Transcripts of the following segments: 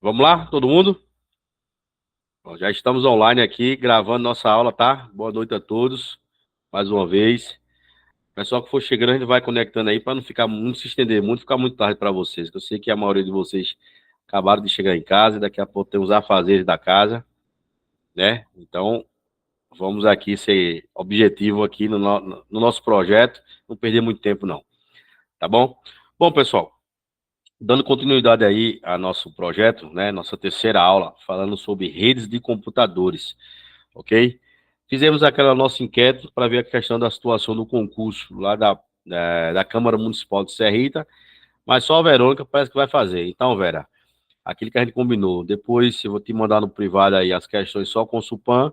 Vamos lá, todo mundo? Bom, já estamos online aqui, gravando nossa aula, tá? Boa noite a todos, mais uma vez. Pessoal que for chegando, a gente vai conectando aí para não ficar muito, se estender muito, ficar muito tarde para vocês. Que eu sei que a maioria de vocês acabaram de chegar em casa e daqui a pouco tem os afazeres da casa, né? Então, vamos aqui ser objetivo aqui no nosso projeto, não perder muito tempo não, tá bom? Bom, pessoal, dando continuidade aí a nosso projeto, né? Nossa terceira aula, falando sobre redes de computadores. Ok? Fizemos aquela nossa enquete para ver a questão da situação do concurso lá da Câmara Municipal de Serrita, mas só a Verônica parece que vai fazer. Então, Vera, aquilo que a gente combinou, depois eu vou te mandar no privado aí as questões só com o Supan,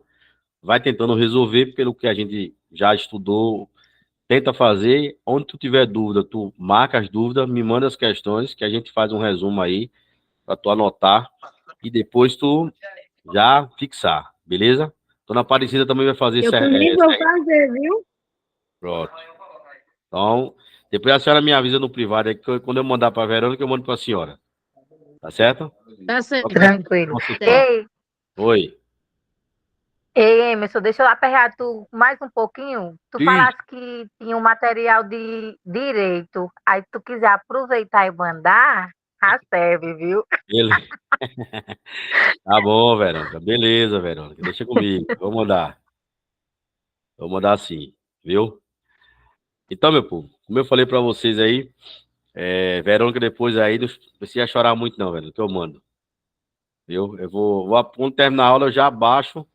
vai tentando resolver pelo que a gente já estudou, tenta fazer, onde tu tiver dúvida, tu marca as dúvidas, me manda as questões, que a gente faz um resumo aí, para tu anotar, e depois tu já fixar, beleza? Dona Aparecida também vai fazer Eu também vou fazer, viu? pronto. Então, depois a senhora me avisa no privado aí, que quando eu mandar para a Verônica, eu mando para a senhora. Tá certo? Tá certo. Tranquilo. Nosso plano. Ei, Oi. Emerson, deixa eu aperrear tu mais um pouquinho. Tu Ih, falaste que tinha um material de direito. Aí tu quiser aproveitar e mandar, já serve, viu? ele. Tá bom, Verônica. Beleza, Verônica. Deixa comigo. Vou mandar. Vou mandar sim, viu? Então, meu povo, como eu falei para vocês aí, Verônica depois aí, não precisa chorar muito não, velho, que eu mando. Viu? Quando terminar a aula, eu já baixo.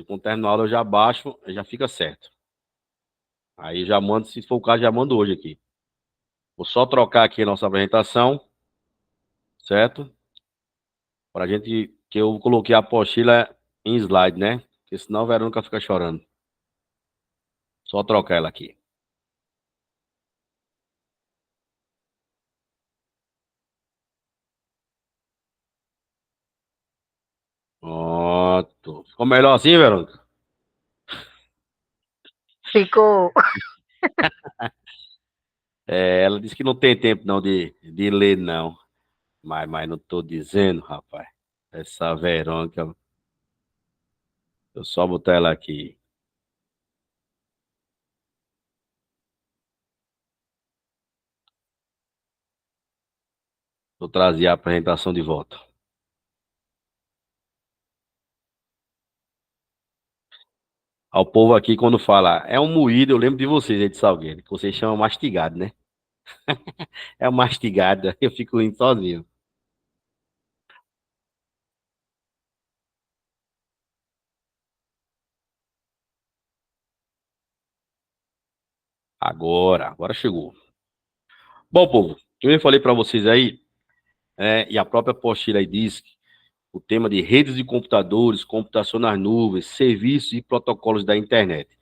Quando terminar a aula, eu já baixo, já fica certo. Aí já mando, se for o caso, já mando hoje aqui. Vou só trocar aqui a nossa apresentação, certo? Pra gente, que eu coloquei a apostila em slide, né? Porque senão a Verônica fica chorando. Só trocar ela aqui. Pronto. Ficou melhor assim, Verônica? Ficou. Ela disse que não tem tempo não de ler, não. Mas não tô dizendo, rapaz. Essa Verônica, eu só botar ela aqui. Vou trazer a apresentação de volta. Ao povo aqui, quando fala, é um moído, eu lembro de vocês aí de Salgueiro, que vocês chamam mastigado, né? É um mastigado, eu fico indo sozinho. Agora chegou. Bom, povo, eu falei para vocês aí, e a própria apostila aí diz que o tema de redes de computadores, computação nas nuvens, serviços e protocolos da internet.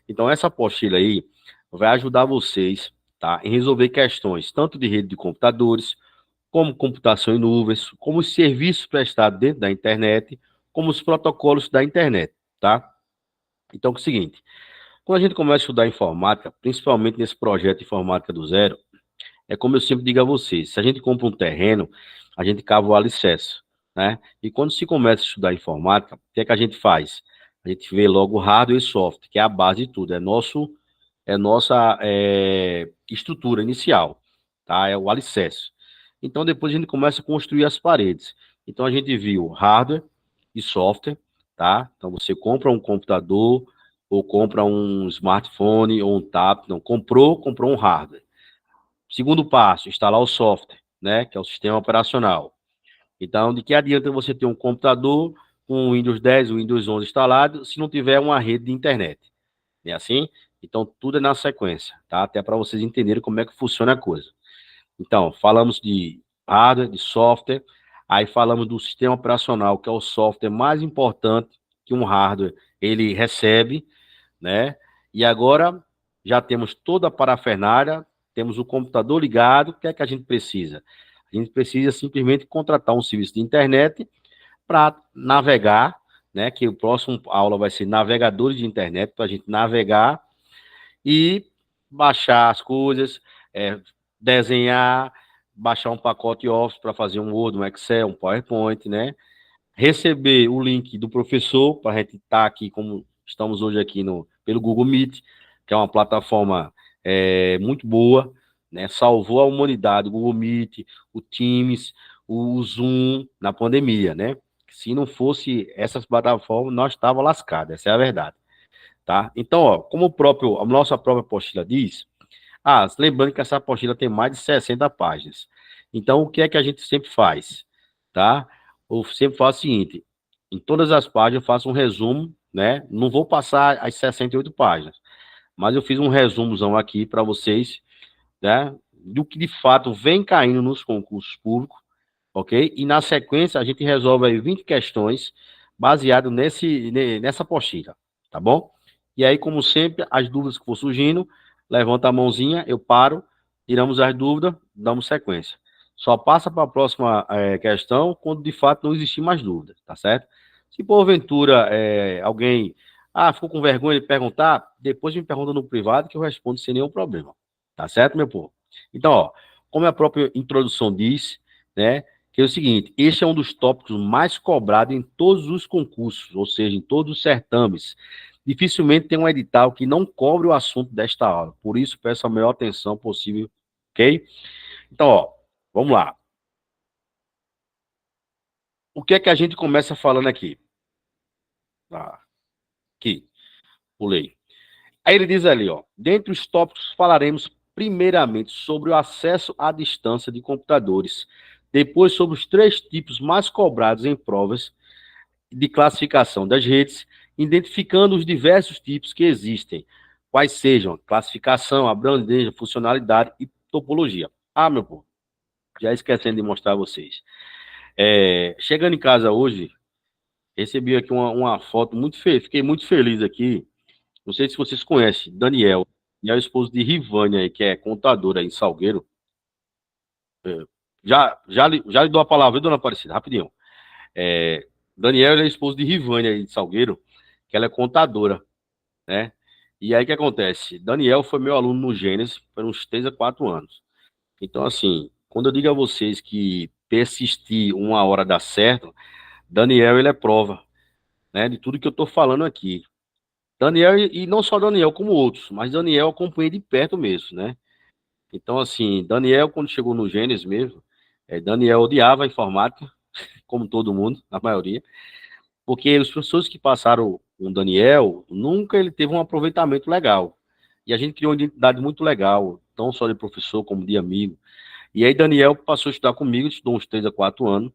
Então, essa apostila aí vai ajudar vocês, tá, em resolver questões tanto de rede de computadores, como computação em nuvens, como os serviços prestados dentro da internet, como os protocolos da internet, tá? Então, é o seguinte, quando a gente começa a estudar informática, principalmente nesse projeto Informática do Zero, é como eu sempre digo a vocês, se a gente compra um terreno, a gente cava o alicerce, né? E quando se começa a estudar informática, o que é que a gente faz? A gente vê logo hardware e software, que é a base de tudo, é nossa estrutura inicial, tá? É o alicerce. Então depois a gente começa a construir as paredes. Então a gente viu hardware e software, tá? Então você compra um computador ou compra um smartphone ou um tablet, não, comprou um hardware. Segundo passo, instalar o software, né, que é o sistema operacional. Então, de que adianta você ter um computador com o Windows 10, o Windows 11 instalado, se não tiver uma rede de internet? É assim? Então, tudo é na sequência, tá? Até para vocês entenderem como é que funciona a coisa. Então, falamos de hardware, de software, aí falamos do sistema operacional, que é o software mais importante que um hardware ele recebe, né? E agora já temos toda a parafernália, temos o computador ligado, o que é que a gente precisa? A gente precisa simplesmente contratar um serviço de internet para navegar, né? Que o próximo aula vai ser navegadores de internet, para a gente navegar e baixar as coisas, desenhar, baixar um pacote Office para fazer um Word, um Excel, um PowerPoint, né? Receber o link do professor para a gente estar aqui, como estamos hoje aqui pelo Google Meet, que é uma plataforma muito boa, né? Salvou a humanidade, o Google Meet, o Teams, o Zoom na pandemia, né? Se não fosse essas plataformas, nós estávamos lascados, essa é a verdade, tá? Então, ó, como a nossa própria apostila diz, lembrando que essa apostila tem mais de 60 páginas. Então, o que é que a gente sempre faz, tá? Eu sempre faço o seguinte, em todas as páginas eu faço um resumo, né? Não vou passar as 68 páginas, mas eu fiz um resumozão aqui para vocês, né? Do que de fato vem caindo nos concursos públicos, ok? E na sequência a gente resolve aí 20 questões baseado nessa apostila, tá bom? E aí, como sempre, as dúvidas que for surgindo, levanta a mãozinha, eu paro, tiramos as dúvidas, damos sequência. Só passa para a próxima questão quando de fato não existir mais dúvidas, tá certo? Se porventura alguém ficou com vergonha de perguntar, depois me pergunta no privado que eu respondo sem nenhum problema, tá certo, meu povo? Então, ó, como a própria introdução diz, né, que é o seguinte, este é um dos tópicos mais cobrados em todos os concursos, ou seja, em todos os certames. Dificilmente tem um edital que não cobre o assunto desta aula, por isso peço a maior atenção possível, ok? Então, ó, vamos lá. O que é que a gente começa falando aqui? Aqui, pulei. Aí ele diz ali, ó, dentre os tópicos falaremos primeiramente sobre o acesso à distância de computadores, depois sobre os 3 tipos mais cobrados em provas de classificação das redes, identificando os diversos tipos que existem, quais sejam classificação, abrangência, funcionalidade e topologia. Meu povo, já esquecendo de mostrar a vocês. Chegando em casa hoje, recebi aqui uma foto muito feliz, fiquei muito feliz aqui. Não sei se vocês conhecem, Daniel, e é o esposo de Rivânia, que é contadora em Salgueiro. Já lhe dou a palavra, dona Aparecida, rapidinho. Daniel é esposo de Rivânia de Salgueiro, que ela é contadora, né? E aí o que acontece? Daniel foi meu aluno no Gênesis por uns 3 a 4 anos. Então, assim, quando eu digo a vocês que persistir 1 hora dá certo, Daniel, ele é prova, né, de tudo que eu tô falando aqui. Daniel, e não só Daniel, como outros, mas Daniel eu acompanhei de perto mesmo, né? Então, assim, Daniel, quando chegou no Gênesis mesmo, Daniel odiava a informática, como todo mundo, a maioria, porque os professores que passaram com o Daniel, nunca ele teve um aproveitamento legal. E a gente criou uma identidade muito legal, não só de professor, como de amigo. E aí Daniel passou a estudar comigo, estudou uns 3 a 4 anos.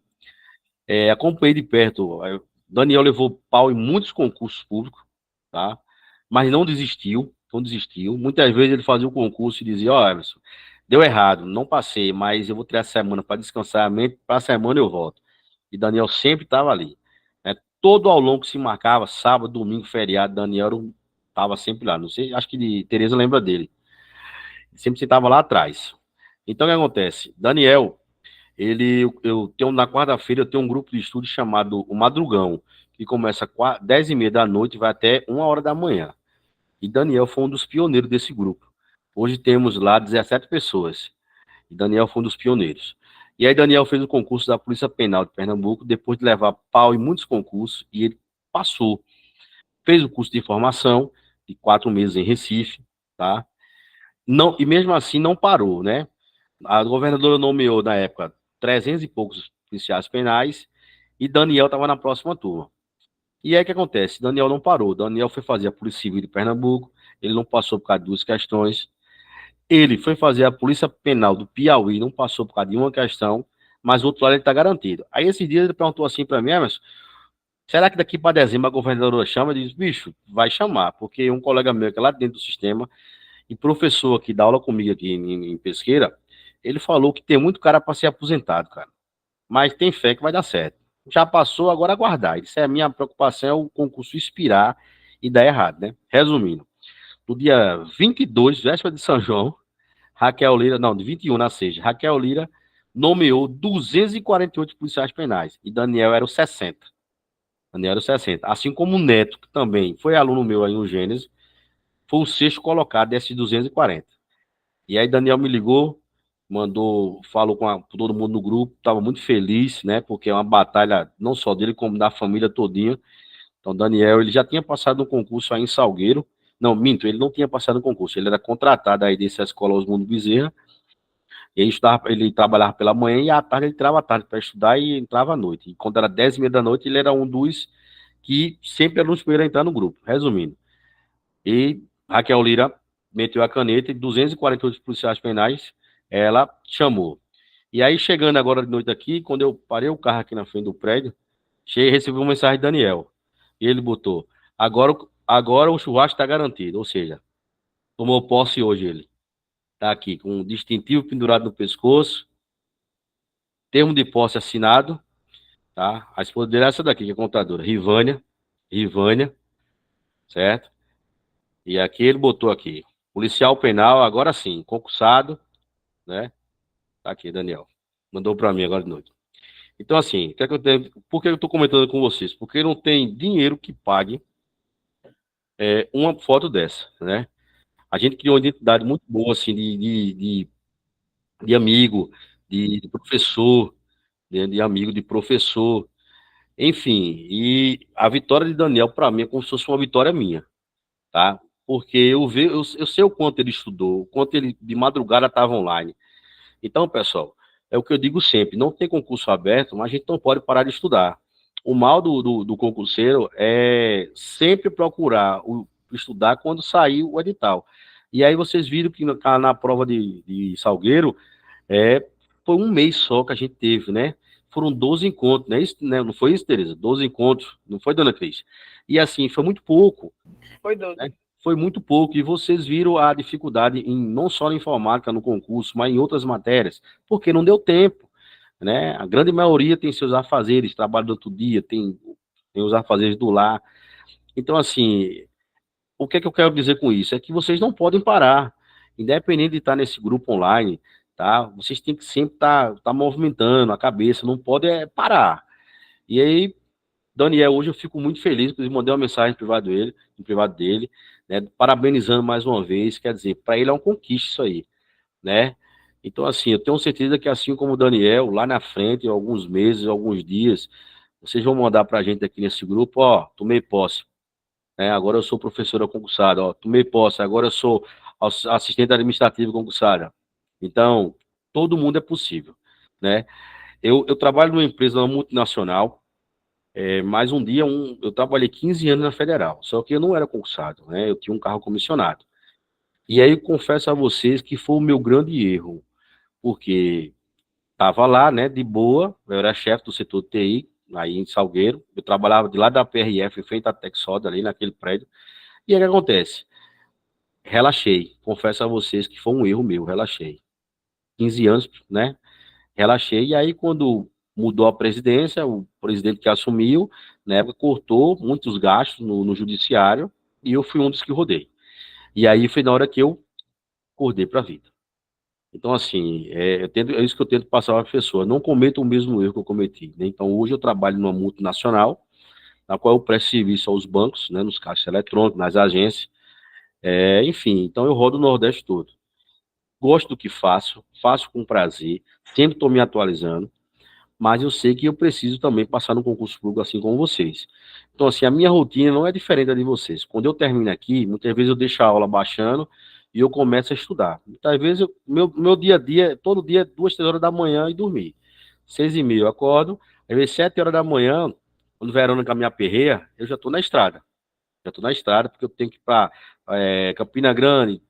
Acompanhei de perto. Daniel levou pau em muitos concursos públicos, tá? Mas não desistiu, não desistiu. Muitas vezes ele fazia o concurso e dizia, Emerson, deu errado, não passei, mas eu vou ter a semana para descansar a mente, para a semana eu volto. E Daniel sempre estava ali, né? Todo ao longo que se marcava, sábado, domingo, feriado, Daniel estava sempre lá. Não sei, acho que Tereza lembra dele. Sempre estava lá atrás. Então, o que acontece? Daniel, eu tenho, na quarta-feira, eu tenho um grupo de estudo chamado O Madrugão, que começa às 10h30 da noite e vai até 1 hora da manhã. E Daniel foi um dos pioneiros desse grupo. Hoje temos lá 17 pessoas. E Daniel foi um dos pioneiros. E aí Daniel fez o concurso da Polícia Penal de Pernambuco, depois de levar pau em muitos concursos, e ele passou. Fez o curso de formação, de 4 meses em Recife, tá? Não, e mesmo assim não parou, né? A governadora nomeou, na época, 300 e poucos policiais penais, e Daniel estava na próxima turma. E aí o que acontece? Daniel não parou. Daniel foi fazer a Polícia Civil de Pernambuco, ele não passou por causa de 2 questões. Ele foi fazer a Polícia Penal do Piauí, não passou por causa de uma questão, mas o outro lado ele está garantido. Aí esse dia ele perguntou assim para mim, mas será que daqui para dezembro a governadora chama? Eu disse, bicho, vai chamar, porque um colega meu que é lá dentro do sistema, e professor que dá aula comigo aqui em Pesqueira, ele falou que tem muito cara para ser aposentado, cara. Mas tem fé que vai dar certo. Já passou, agora aguardar. Isso é a minha preocupação, é o concurso expirar e dar errado, né? Resumindo, no dia 22, véspera de São João, Raquel Lira, não, de 21 na sexta, Raquel Lira nomeou 248 policiais penais e Daniel era o 60. Daniel era o 60. Assim como o Neto, que também foi aluno meu aí no Gênesis, foi o 6º colocado desses 240. E aí Daniel me ligou, falou com todo mundo no grupo, estava muito feliz, né? Porque é uma batalha não só dele, como da família todinha. Então, Daniel, ele já tinha passado no concurso aí em Salgueiro. Não, minto, ele não tinha passado no concurso, ele era contratado aí dessa escola Osmundo Bezerra, e ele trabalhava pela manhã e à tarde ele entrava à tarde para estudar e entrava à noite. E quando era 10h30 da noite, ele era um dos que sempre era um dos primeiros a entrar no grupo, resumindo. E Raquel Lira meteu a caneta e 248 policiais penais ela chamou. E aí, chegando agora de noite aqui, quando eu parei o carro aqui na frente do prédio, recebi uma mensagem de Daniel. E ele botou: agora o churrasco está garantido. Ou seja, tomou posse hoje ele. Tá aqui, com um distintivo pendurado no pescoço, termo de posse assinado, tá? A esposa dele é essa daqui, que é contadora, Rivânia, certo? E aqui ele botou aqui, policial penal, agora sim, concursado, né? Tá aqui, Daniel. Mandou para mim agora de noite. Então, assim, por que eu estou comentando com vocês? Porque não tem dinheiro que pague uma foto dessa, né? A gente criou uma identidade muito boa, assim, de amigo, de professor, né? De amigo de professor, enfim. E a vitória de Daniel, para mim, é como se fosse uma vitória minha, tá? Porque eu sei o quanto ele estudou, o quanto ele de madrugada estava online. Então, pessoal, é o que eu digo sempre: não tem concurso aberto, mas a gente não pode parar de estudar. O mal do concurseiro é sempre procurar estudar quando sair o edital. E aí vocês viram que na prova de Salgueiro, é, foi um mês só que a gente teve, né? Foram 12 encontros, né? Isso, né? Não foi isso, Tereza? 12 encontros, não foi, dona Cris? E assim, foi muito pouco. Foi 12. Né? Foi muito pouco, e vocês viram a dificuldade não só na informática, no concurso, mas em outras matérias, porque não deu tempo, né? A grande maioria tem seus afazeres, trabalha do outro dia, tem os afazeres do lar. Então, assim, o que é que eu quero dizer com isso? É que vocês não podem parar, independente de estar nesse grupo online, tá? Vocês têm que sempre estar movimentando a cabeça, não pode parar. E aí, Daniel, hoje eu fico muito feliz, inclusive mandei uma mensagem no privado dele, né, parabenizando mais uma vez. Quer dizer, para ele é uma conquista isso aí, né? Então, assim, eu tenho certeza que assim como o Daniel, lá na frente, alguns meses, alguns dias, vocês vão mandar para a gente aqui nesse grupo: ó, tomei posse, né? Agora eu sou professora concursada, ó, tomei posse, agora eu sou assistente administrativo concursada. Então, todo mundo é possível, né? Eu trabalho numa empresa, uma multinacional. Mais um dia, eu trabalhei 15 anos na Federal, só que eu não era concursado, né? Eu tinha um carro comissionado. E aí eu confesso a vocês que foi o meu grande erro, porque estava lá, né, de boa, eu era chefe do setor de TI, aí em Salgueiro, eu trabalhava de lá da PRF, em frente à Texoda, ali naquele prédio. E aí o que acontece? Relaxei, confesso a vocês que foi um erro meu, relaxei. 15 anos, né? Relaxei. E aí, quando mudou a presidência, o presidente que assumiu, na época, cortou muitos gastos no judiciário, e eu fui um dos que rodei. E aí foi na hora que eu acordei para a vida. Então, assim, é isso que eu tento passar para a pessoa: não cometa o mesmo erro que eu cometi, né? Então, hoje eu trabalho numa multinacional, na qual eu presto serviço aos bancos, né, nos caixas eletrônicos, nas agências, enfim, então eu rodo o Nordeste todo. Gosto do que faço, faço com prazer, sempre estou me atualizando, mas eu sei que eu preciso também passar no concurso público assim como vocês. Então, assim, a minha rotina não é diferente da de vocês. Quando eu termino aqui, muitas vezes eu deixo a aula baixando e eu começo a estudar. Muitas vezes, meu dia a dia, todo dia, 2, 3 horas da manhã e dormir. 6h30 eu acordo, às vezes 7 horas da manhã, quando o Verônica me aperreia, eu já estou na estrada. Já estou na estrada, porque eu tenho que ir para Campina Grande,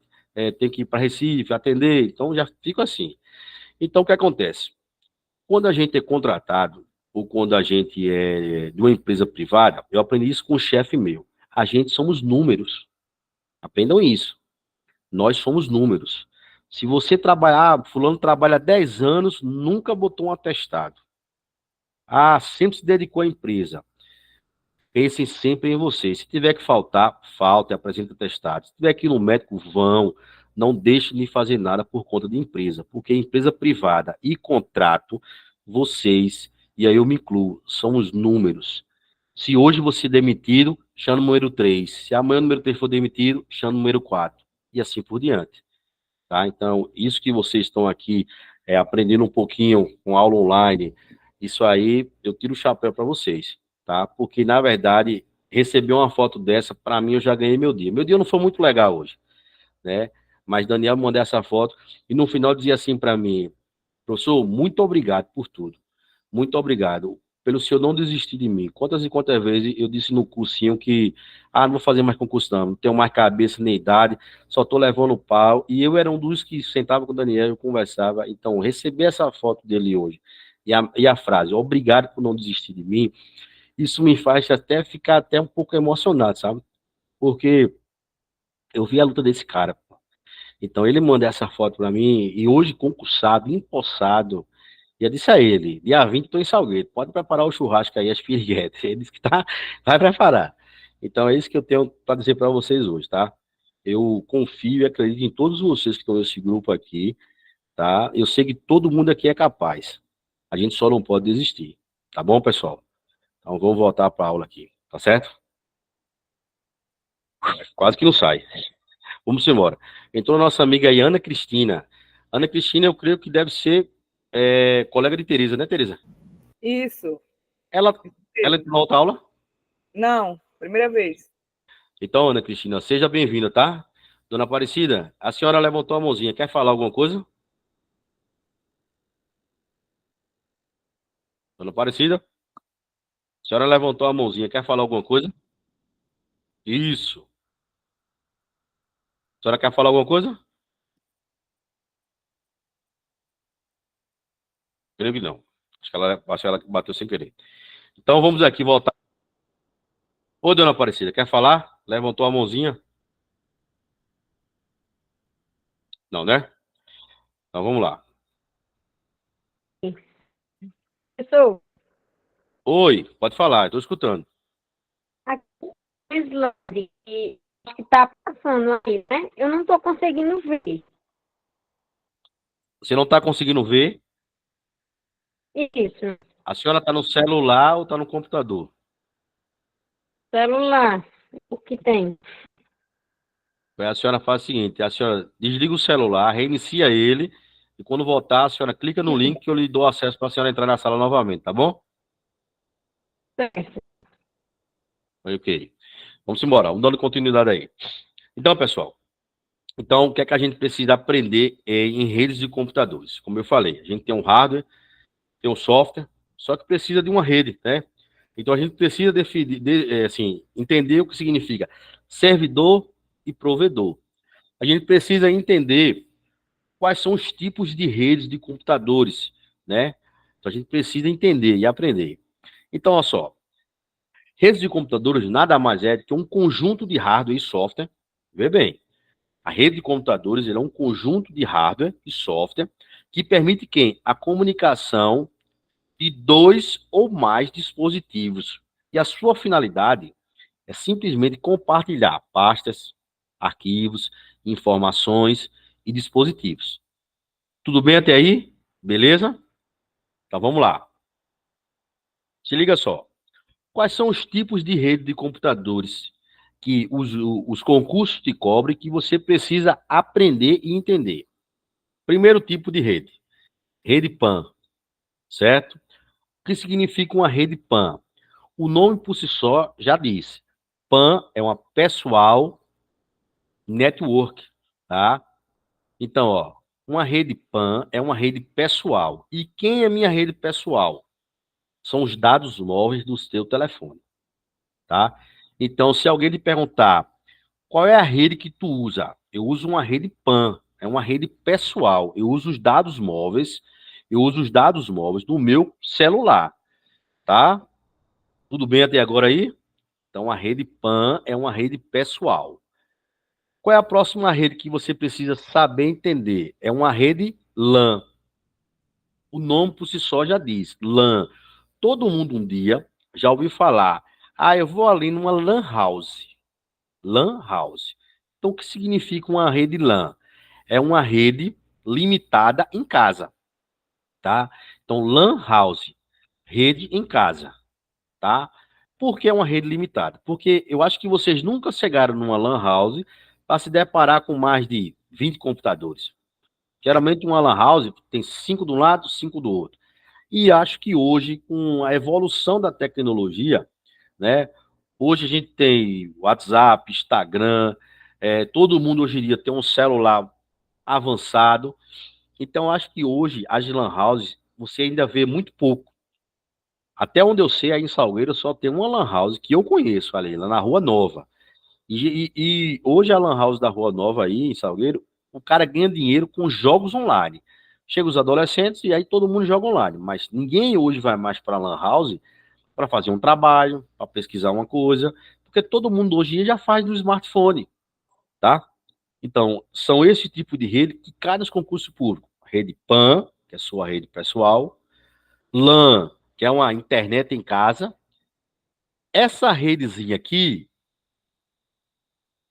tenho que ir para Recife, atender, então já fico assim. Então, o que acontece? Quando a gente é contratado, ou quando a gente é de uma empresa privada, eu aprendi isso com um chefe meu. A gente somos números. Aprendam isso. Nós somos números. Se você trabalhar, fulano trabalha 10 anos, nunca botou um atestado. Sempre se dedicou à empresa. Pensem sempre em você. Se tiver que faltar, falte, apresente atestado. Se tiver que ir no médico, vão. Não deixe de fazer nada por conta de empresa, porque empresa privada e contrato, vocês, e aí eu me incluo, são os números. Se hoje você é demitido, chama o número 3. Se amanhã o número 3 for demitido, chama o número 4. E assim por diante. tá? Então, isso que vocês estão aqui aprendendo um pouquinho com aula online, isso aí eu tiro o chapéu para vocês, tá? Porque, na verdade, receber uma foto dessa, para mim, eu já ganhei meu dia. Meu dia não foi muito legal hoje, né? Mas Daniel mandou essa foto e no final dizia assim para mim: professor, muito obrigado por tudo. Muito obrigado pelo senhor não desistir de mim. Quantas e quantas vezes eu disse no cursinho que, não vou fazer mais concurso não tenho mais cabeça nem idade, só tô levando pau. E eu era um dos que sentava com o Daniel, eu conversava. Então, receber essa foto dele hoje e a frase, obrigado por não desistir de mim, isso me faz até ficar até um pouco emocionado, sabe? Porque eu vi a luta desse cara. Então, ele manda essa foto para mim e hoje concursado, empossado. E eu disse a ele, dia 20 estou em Salgueiro, pode preparar o churrasco aí, as piriguetes. Ele disse que vai preparar. Então é isso que eu tenho para dizer para vocês hoje, tá? Eu confio e acredito em todos vocês que estão nesse grupo aqui, tá? Eu sei que todo mundo aqui é capaz. A gente só não pode desistir. Tá bom, pessoal? Então vou voltar para a aula aqui, tá certo? Quase que não sai. Vamos embora. Entrou nossa amiga aí, Ana Cristina. Ana Cristina, eu creio que deve ser colega de Tereza, né, Tereza? Isso. Ela entrou na outra aula? Não, primeira vez. Então, Ana Cristina, seja bem-vinda, tá? Dona Aparecida, a senhora levantou a mãozinha, quer falar alguma coisa? Dona Aparecida, a senhora levantou a mãozinha, quer falar alguma coisa? Isso. A senhora quer falar alguma coisa? Creio que não. Acho que ela bateu sem querer. Então, vamos aqui voltar. Ô, Dona Aparecida, quer falar? Levantou a mãozinha? Não, né? Então, vamos lá. Professor, Oi, pode falar, estou escutando. aqui o slide que acho que está passando aí, né? Eu não estou conseguindo ver. Você não está conseguindo ver? Isso, A senhora está no celular ou está no computador? celular, o que tem? Aí a senhora faz o seguinte, a senhora desliga o celular, reinicia ele, e quando voltar, a senhora clica no link que eu lhe dou acesso para a senhora entrar na sala novamente, tá bom? Certo. Ok. Vamos embora, vamos dando continuidade aí. Então, pessoal, o que é que a gente precisa aprender em redes de computadores? Como eu falei, a gente tem um hardware, tem um software, só que precisa de uma rede, né? Então, a gente precisa definir, assim, entender o que significa servidor e provedor. A gente precisa entender quais são os tipos de redes de computadores, né? Então, a gente precisa entender e aprender. Então, olha só, redes de computadores nada mais é do que um conjunto de hardware e software. Vê bem, a rede de computadores é um conjunto de hardware e software que permite quem? A comunicação de dois ou mais dispositivos. E a sua finalidade é simplesmente compartilhar pastas, arquivos, informações e dispositivos. Tudo bem até aí? Beleza? Então vamos lá. Se liga só. Quais são os tipos de rede de computadores que os concursos te cobrem que você precisa aprender e entender? Primeiro tipo de rede, rede PAN, certo? O que significa uma rede PAN? O nome por si só já diz. PAN é uma Pessoal Network, tá? Então, ó, uma rede PAN é uma rede pessoal. E quem é minha rede pessoal? São os dados móveis do seu telefone, tá? Então, se alguém lhe perguntar qual é a rede que tu usa, eu uso uma rede PAN, é uma rede pessoal. Eu uso os dados móveis, do meu celular, tá? Tudo bem até agora aí? Então, a rede PAN é uma rede pessoal. Qual é a próxima rede que você precisa saber entender? É uma rede LAN. O nome por si só já diz, LAN. Todo mundo um dia já ouviu falar, eu vou ali numa LAN house. LAN house. Então, o que significa uma rede LAN? É uma rede limitada em casa, tá? Então, LAN house, rede em casa, tá? Por que é uma rede limitada? Porque eu acho que vocês nunca chegaram numa LAN house para se deparar com mais de 20 computadores. Geralmente uma lan house tem 5 de um lado, 5 do outro. E acho que hoje, com a evolução da tecnologia, né? Hoje a gente tem WhatsApp, Instagram, todo mundo hoje em dia tem um celular avançado. Então, acho que hoje as lan houses você ainda vê muito pouco. Até onde eu sei, aí em Salgueiro só tem uma lan house que eu conheço ali, lá na Rua Nova. E hoje a lan house da Rua Nova aí, em Salgueiro, o cara ganha dinheiro com jogos online. Chega os adolescentes e aí todo mundo joga online. Mas ninguém hoje vai mais para lan house para fazer um trabalho, para pesquisar uma coisa, porque todo mundo hoje em dia já faz no smartphone, tá? Então, são esse tipo de rede que cai nos concursos públicos. Rede PAN, que é a sua rede pessoal, LAN, que é uma internet em casa. Essa redezinha aqui,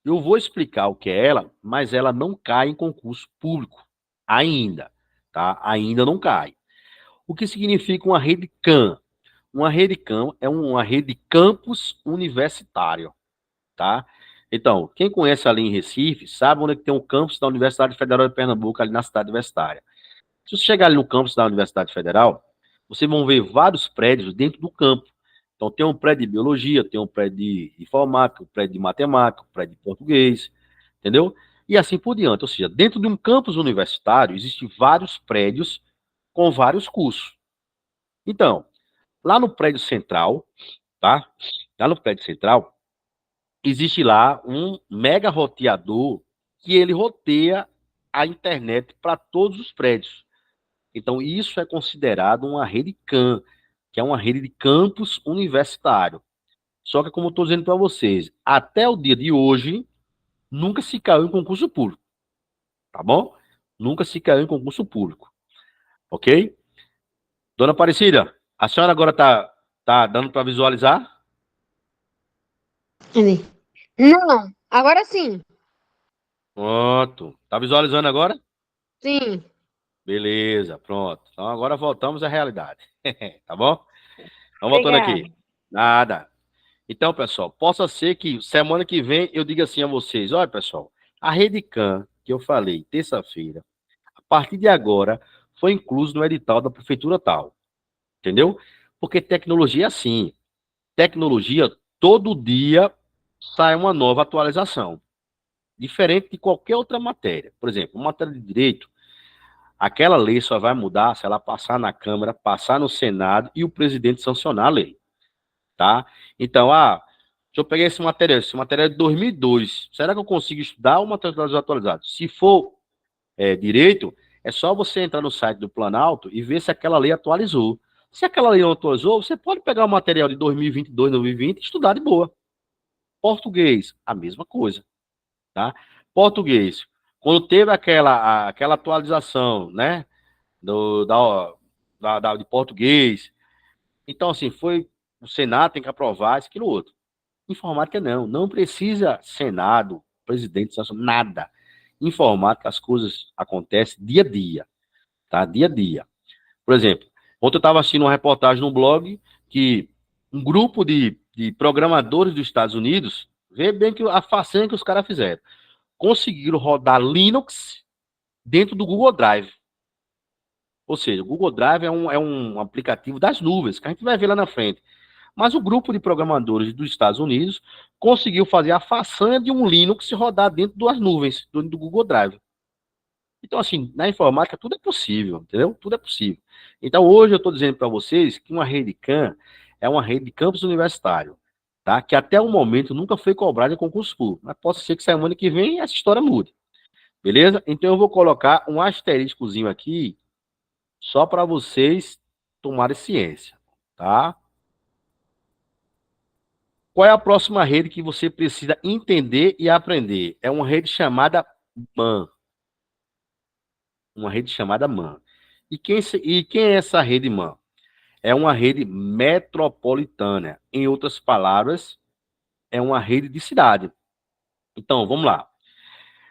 eu vou explicar o que é ela, mas ela não cai em concurso público ainda, tá? Ainda não cai. O que significa uma rede CAN? Uma rede CAN é uma rede campus universitário, tá? Então, quem conhece ali em Recife, sabe onde é que tem um campus da Universidade Federal de Pernambuco, ali na cidade universitária. Se você chegar ali no campus da Universidade Federal, vocês vão ver vários prédios dentro do campo. Então, tem um prédio de biologia, tem um prédio de informática, um prédio de matemática, um prédio de português, entendeu? E assim por diante. Ou seja, dentro de um campus universitário, existem vários prédios com vários cursos. Então, lá no prédio central, tá? Lá no prédio central, existe lá um mega roteador que ele roteia a internet para todos os prédios. Então, isso é considerado uma rede CAN, que é uma rede de campus universitário. Só que, como eu estou dizendo para vocês, até o dia de hoje, nunca se caiu em concurso público, tá bom? Nunca se caiu em concurso público, ok? Dona Aparecida, a senhora agora tá dando para visualizar? Entendi. Não, agora sim. Pronto. Tá visualizando agora? Sim. Beleza, pronto. Então agora voltamos à realidade. Tá bom? Então voltando Obrigada. aqui. Nada. Então, pessoal, possa ser que semana que vem eu diga assim a vocês: olha, pessoal, a Rede CAN, que eu falei terça-feira, a partir de agora, foi incluso no edital da prefeitura tal. Entendeu? Porque tecnologia é assim. Tecnologia, todo dia sai uma nova atualização. Diferente de qualquer outra matéria. Por exemplo, matéria de direito, aquela lei só vai mudar se ela passar na Câmara, passar no Senado e o presidente sancionar a lei. Tá? Então, deixa eu pegar esse material é de 2002. Será que eu consigo estudar ou material atualizado? Se for direito, é só você entrar no site do Planalto e ver se aquela lei atualizou. Se aquela lei não atualizou, você pode pegar o material de 2022, 2020 e estudar de boa. Português, a mesma coisa, tá? Português, quando teve aquela atualização, né, de português, então, assim, o Senado tem que aprovar isso, aquilo, outro. Informática não precisa Senado, presidente, nada. Informática, as coisas acontecem dia a dia, tá? Dia a dia. Por exemplo, ontem eu estava assistindo uma reportagem no blog que um grupo de programadores dos Estados Unidos, vê bem que a façanha que os caras fizeram, conseguiram rodar Linux dentro do Google Drive. Ou seja, o Google Drive é um aplicativo das nuvens, que a gente vai ver lá na frente. Mas o grupo de programadores dos Estados Unidos conseguiu fazer a façanha de um Linux rodar dentro das nuvens, dentro do Google Drive. Então, assim, na informática tudo é possível, entendeu? Tudo é possível. Então, hoje eu estou dizendo para vocês que uma rede CAN é uma rede de campus universitário, tá? Que até o momento nunca foi cobrada em concurso público. Mas pode ser que semana que vem essa história mude. Beleza? Então, eu vou colocar um asteriscozinho aqui só para vocês tomarem ciência, tá? Qual é a próxima rede que você precisa entender e aprender? É uma rede chamada MAN. Uma rede chamada MAN. E quem é essa rede MAN? É uma rede metropolitana. Em outras palavras, é uma rede de cidade. Então, vamos lá.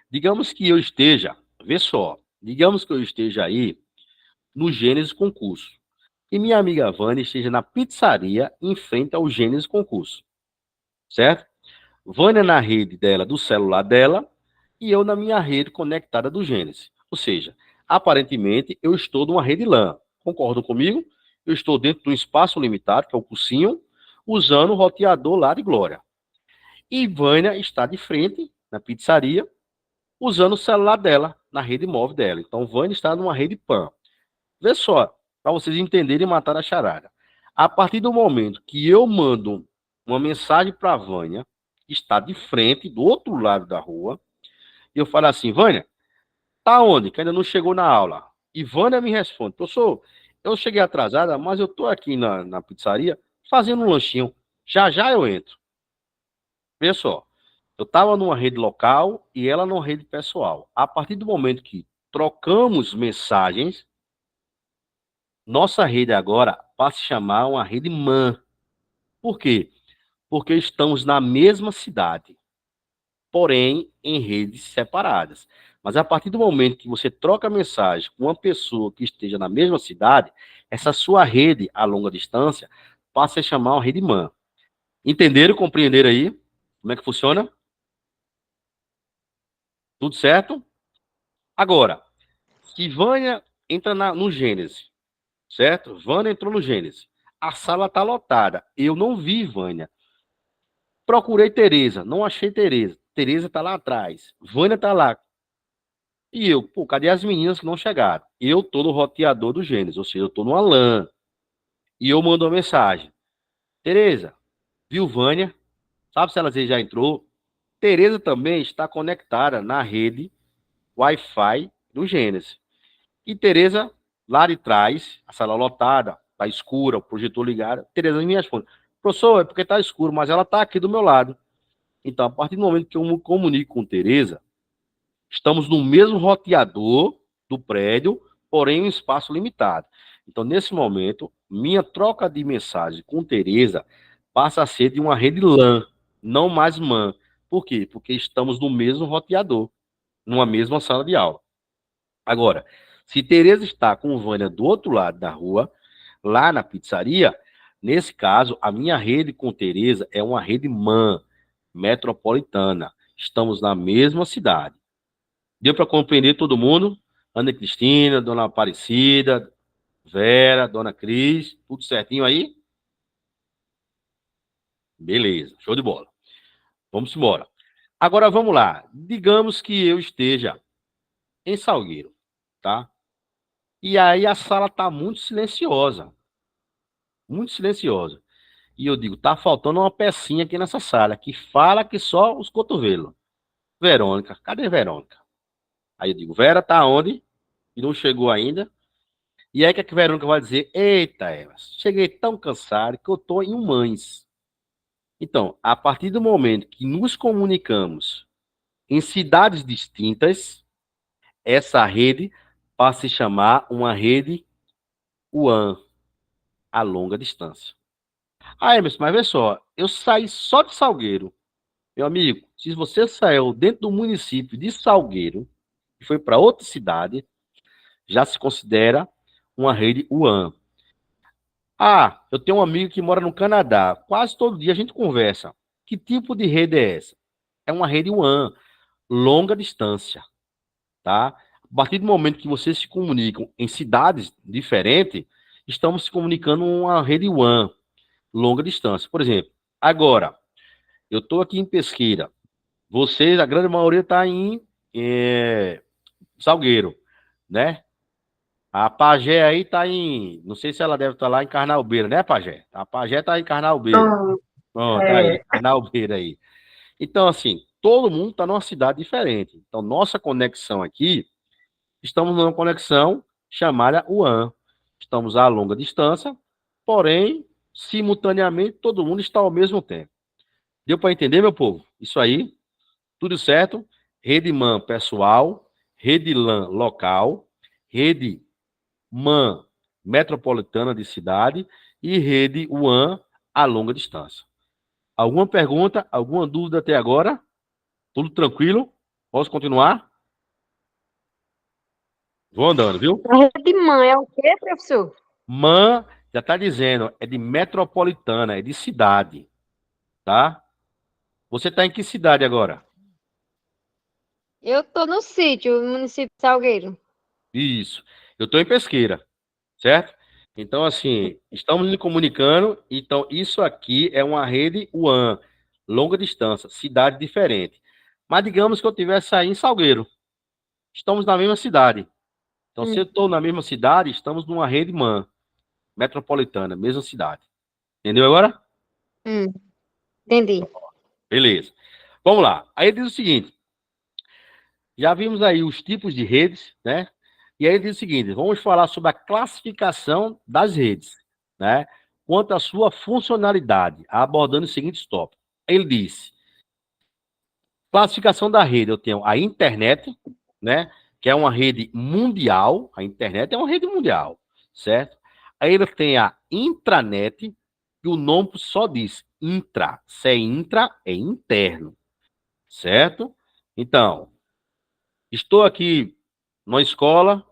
Digamos que eu esteja, vê só, digamos que eu esteja aí no Gênesis Concurso. E minha amiga Vânia esteja na pizzaria em frente ao Gênesis Concurso. Certo? Vânia na rede dela, do celular dela, e eu na minha rede conectada do Gênesis. Ou seja, aparentemente eu estou numa rede LAN. Concordam comigo? Eu estou dentro de um espaço limitado, que é o cursinho, usando o roteador lá de Glória. E Vânia está de frente, na pizzaria, usando o celular dela, na rede móvel dela. Então, Vânia está numa rede PAN. Vê só, para vocês entenderem e matar a charada. A partir do momento que eu mando uma mensagem para a Vânia, que está de frente, do outro lado da rua, e eu falo assim, Vânia, tá onde? Que ainda não chegou na aula. E Vânia me responde, professor, eu cheguei atrasada, mas eu tô aqui na pizzaria fazendo um lanchinho. Já já eu entro. Vê só, eu estava numa rede local e ela numa rede pessoal. A partir do momento que trocamos mensagens, nossa rede agora passa a se chamar uma rede MAN. Por quê? Porque estamos na mesma cidade, porém em redes separadas. Mas a partir do momento que você troca mensagem com uma pessoa que esteja na mesma cidade, essa sua rede a longa distância passa a chamar uma rede MAN. Entenderam, compreenderam aí como é que funciona? Tudo certo? Agora, se Vânia entra no Gênesis, certo? Vânia entrou no Gênesis. A sala está lotada. Eu não vi Vânia. Procurei Tereza, não achei Tereza. Tereza está lá atrás. Vânia está lá. E eu, pô, cadê as meninas que não chegaram? Eu tô no roteador do Gênesis, ou seja, eu tô no LAN. E eu mando uma mensagem. Tereza, viu Vânia? Sabe se ela já entrou? Tereza também está conectada na rede Wi-Fi do Gênesis. E Tereza, lá de trás, a sala lotada, tá escura, o projetor ligado. Tereza me responde, professor, é porque tá escuro, mas ela tá aqui do meu lado. Então, a partir do momento que eu me comunico com Tereza, estamos no mesmo roteador do prédio, porém em um espaço limitado. Então, nesse momento, minha troca de mensagem com Tereza passa a ser de uma rede LAN, não mais MAN. Por quê? Porque estamos no mesmo roteador, numa mesma sala de aula. Agora, se Tereza está com Vânia do outro lado da rua, lá na pizzaria, nesse caso, a minha rede com Tereza é uma rede MAN, metropolitana. Estamos na mesma cidade. Deu para compreender todo mundo? Ana Cristina, Dona Aparecida, Vera, Dona Cris, tudo certinho aí? Beleza, show de bola. Vamos embora. Agora vamos lá. Digamos que eu esteja em Salgueiro, tá? E aí a sala tá muito silenciosa. Muito silenciosa. E eu digo, tá faltando uma pecinha aqui nessa sala, que fala que só os cotovelos. Verônica, cadê Verônica? Aí eu digo, Vera, tá onde? E não chegou ainda. E aí que a Verônica vai dizer, eita, Elas, cheguei tão cansado que eu tô em Mães. Então, a partir do momento que nos comunicamos em cidades distintas, essa rede passa a se chamar uma rede WAN, a longa distância. Ah, Emerson, mas vê só, eu saí só de Salgueiro. Meu amigo, se você saiu dentro do município de Salgueiro e foi para outra cidade, já se considera uma rede WAN. Ah, eu tenho um amigo que mora no Canadá. Quase todo dia a gente conversa. Que tipo de rede é essa? É uma rede WAN, longa distância, tá? A partir do momento que vocês se comunicam em cidades diferentes, estamos se comunicando uma rede WAN, longa distância. Por exemplo, agora, eu estou aqui em Pesqueira. Vocês, a grande maioria está em Salgueiro, né? A Pajé aí tá em. Não sei se ela deve estar lá em Carnalbeira, né, Pajé? A Pajé tá em Carnalbeira. Pronto, aí, Carnalbeira aí. Então, assim, todo mundo tá numa cidade diferente. Então, nossa conexão aqui, estamos numa conexão chamada WAN. Estamos a longa distância, porém, simultaneamente, todo mundo está ao mesmo tempo. Deu para entender, meu povo? Isso aí, tudo certo? Rede MAN pessoal, rede LAN local, rede MAN metropolitana de cidade e rede WAN a longa distância. Alguma pergunta, alguma dúvida até agora? Tudo tranquilo? Posso continuar? Vou andando, viu? A rede mãe é o quê, professor? MAN, já está dizendo, é de metropolitana, é de cidade, tá? Você está em que cidade agora? Eu estou no sítio, no município de Salgueiro. Isso. Eu estou em Pesqueira, certo? Então, assim, estamos nos comunicando. Então, isso aqui é uma rede WAN, longa distância, cidade diferente. Mas digamos que eu estivesse aí em Salgueiro. Estamos na mesma cidade. Então, se eu estou na mesma cidade, estamos numa rede MAN, metropolitana, mesma cidade. Entendeu agora? Hum, entendi. Beleza. Vamos lá. Aí diz o seguinte: já vimos aí os tipos de redes, né? E aí diz o seguinte: vamos falar sobre a classificação das redes, né? Quanto à sua funcionalidade, abordando os seguintes tópicos. Ele disse: classificação da rede, eu tenho a internet, né? Que é uma rede mundial. A internet é uma rede mundial, certo? Aí ele tem a intranet, que o nome só diz intra. Se é intra, é interno, certo? Então, estou aqui numa escola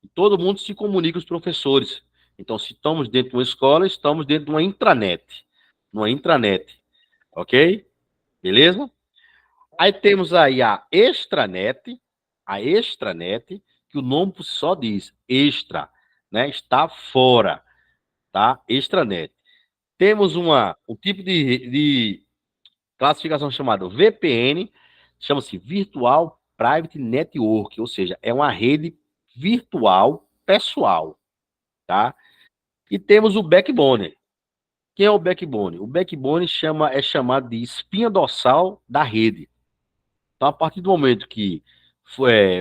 e todo mundo se comunica com os professores. Então, se estamos dentro de uma escola, estamos dentro de uma intranet. Numa intranet, ok? Beleza? Aí temos aí a extranet, que o nome por si só diz extra, né? Está fora, tá? Extranet. Temos um tipo de classificação chamada VPN, chama-se Virtual Private Network, ou seja, é uma rede virtual pessoal, tá? E temos o backbone. Quem é o backbone? O backbone é chamado de espinha dorsal da rede. Então, a partir do momento que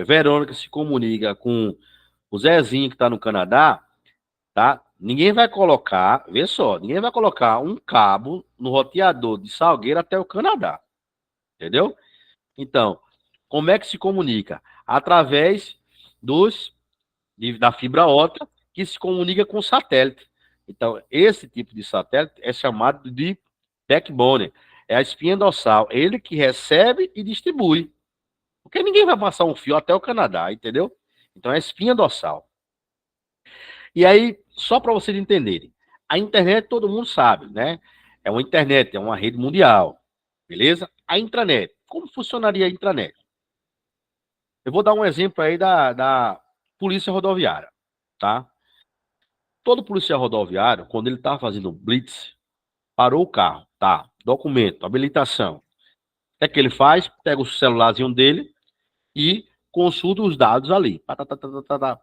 Verônica se comunica com o Zezinho que está no Canadá, tá? Ninguém vai colocar, vê só, ninguém vai colocar um cabo no roteador de Salgueiro até o Canadá, entendeu? Então, como é que se comunica? Através da fibra ótica que se comunica com o satélite. Então, esse tipo de satélite é chamado de backbone. É a espinha dorsal. Ele que recebe e distribui. Porque ninguém vai passar um fio até o Canadá, entendeu? Então, é a espinha dorsal. E aí, só para vocês entenderem, a internet todo mundo sabe, né? É uma internet, é uma rede mundial. Beleza? A intranet. Como funcionaria a intranet? Eu vou dar um exemplo aí da polícia rodoviária, tá? Todo policial rodoviário, quando ele tá fazendo blitz, parou o carro, tá? Documento, habilitação. O que é que ele faz? Pega o celularzinho dele e consulta os dados ali. Pá, tá, tá, tá, tá, tá, tá.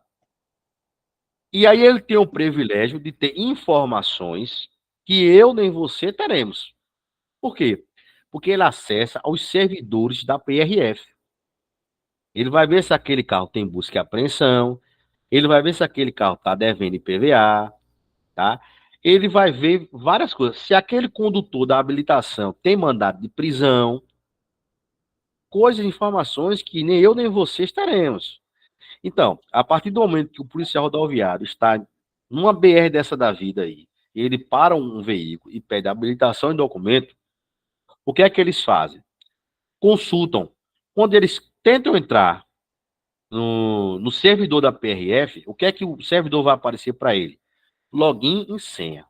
E aí ele tem o privilégio de ter informações que eu nem você teremos. Por quê? Porque ele acessa aos servidores da PRF. Ele vai ver se aquele carro tem busca e apreensão, ele vai ver se aquele carro está devendo IPVA, tá? Ele vai ver várias coisas. Se aquele condutor da habilitação tem mandado de prisão, coisas, informações que nem eu nem você estaremos. Então, a partir do momento que o policial rodoviário está numa BR dessa da vida aí, ele para um veículo e pede habilitação e documento, o que é que eles fazem? Consultam. Quando eles tentam entrar no servidor da PRF, o que é que o servidor vai aparecer para ele? Login e senha.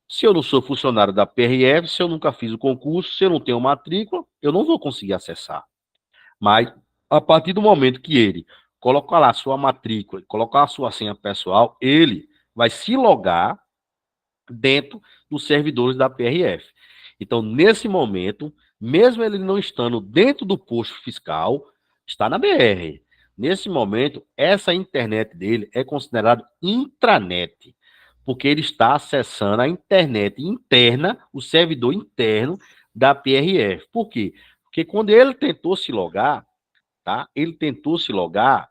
Se eu não sou funcionário da PRF, se eu nunca fiz o concurso, se eu não tenho matrícula, eu não vou conseguir acessar. Mas, a partir do momento que ele colocar lá a sua matrícula, colocar a sua senha pessoal, ele vai se logar dentro dos servidores da PRF. Então, nesse momento, mesmo ele não estando dentro do posto fiscal, está na BR. Nesse momento, essa internet dele é considerada intranet, porque ele está acessando a internet interna, o servidor interno da PRF. Por quê? Porque quando ele tentou se logar, tá? Ele tentou se logar,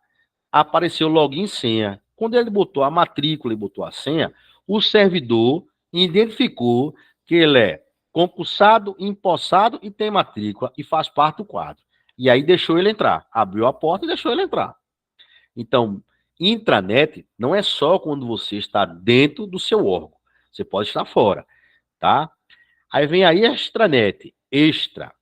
apareceu login e senha. Quando ele botou a matrícula e botou a senha, o servidor identificou que ele é concursado, empossado e tem matrícula e faz parte do quadro. E aí deixou ele entrar. Abriu a porta e deixou ele entrar. Então, intranet não é só quando você está dentro do seu órgão. Você pode estar fora, tá? Aí vem a extranet, extra.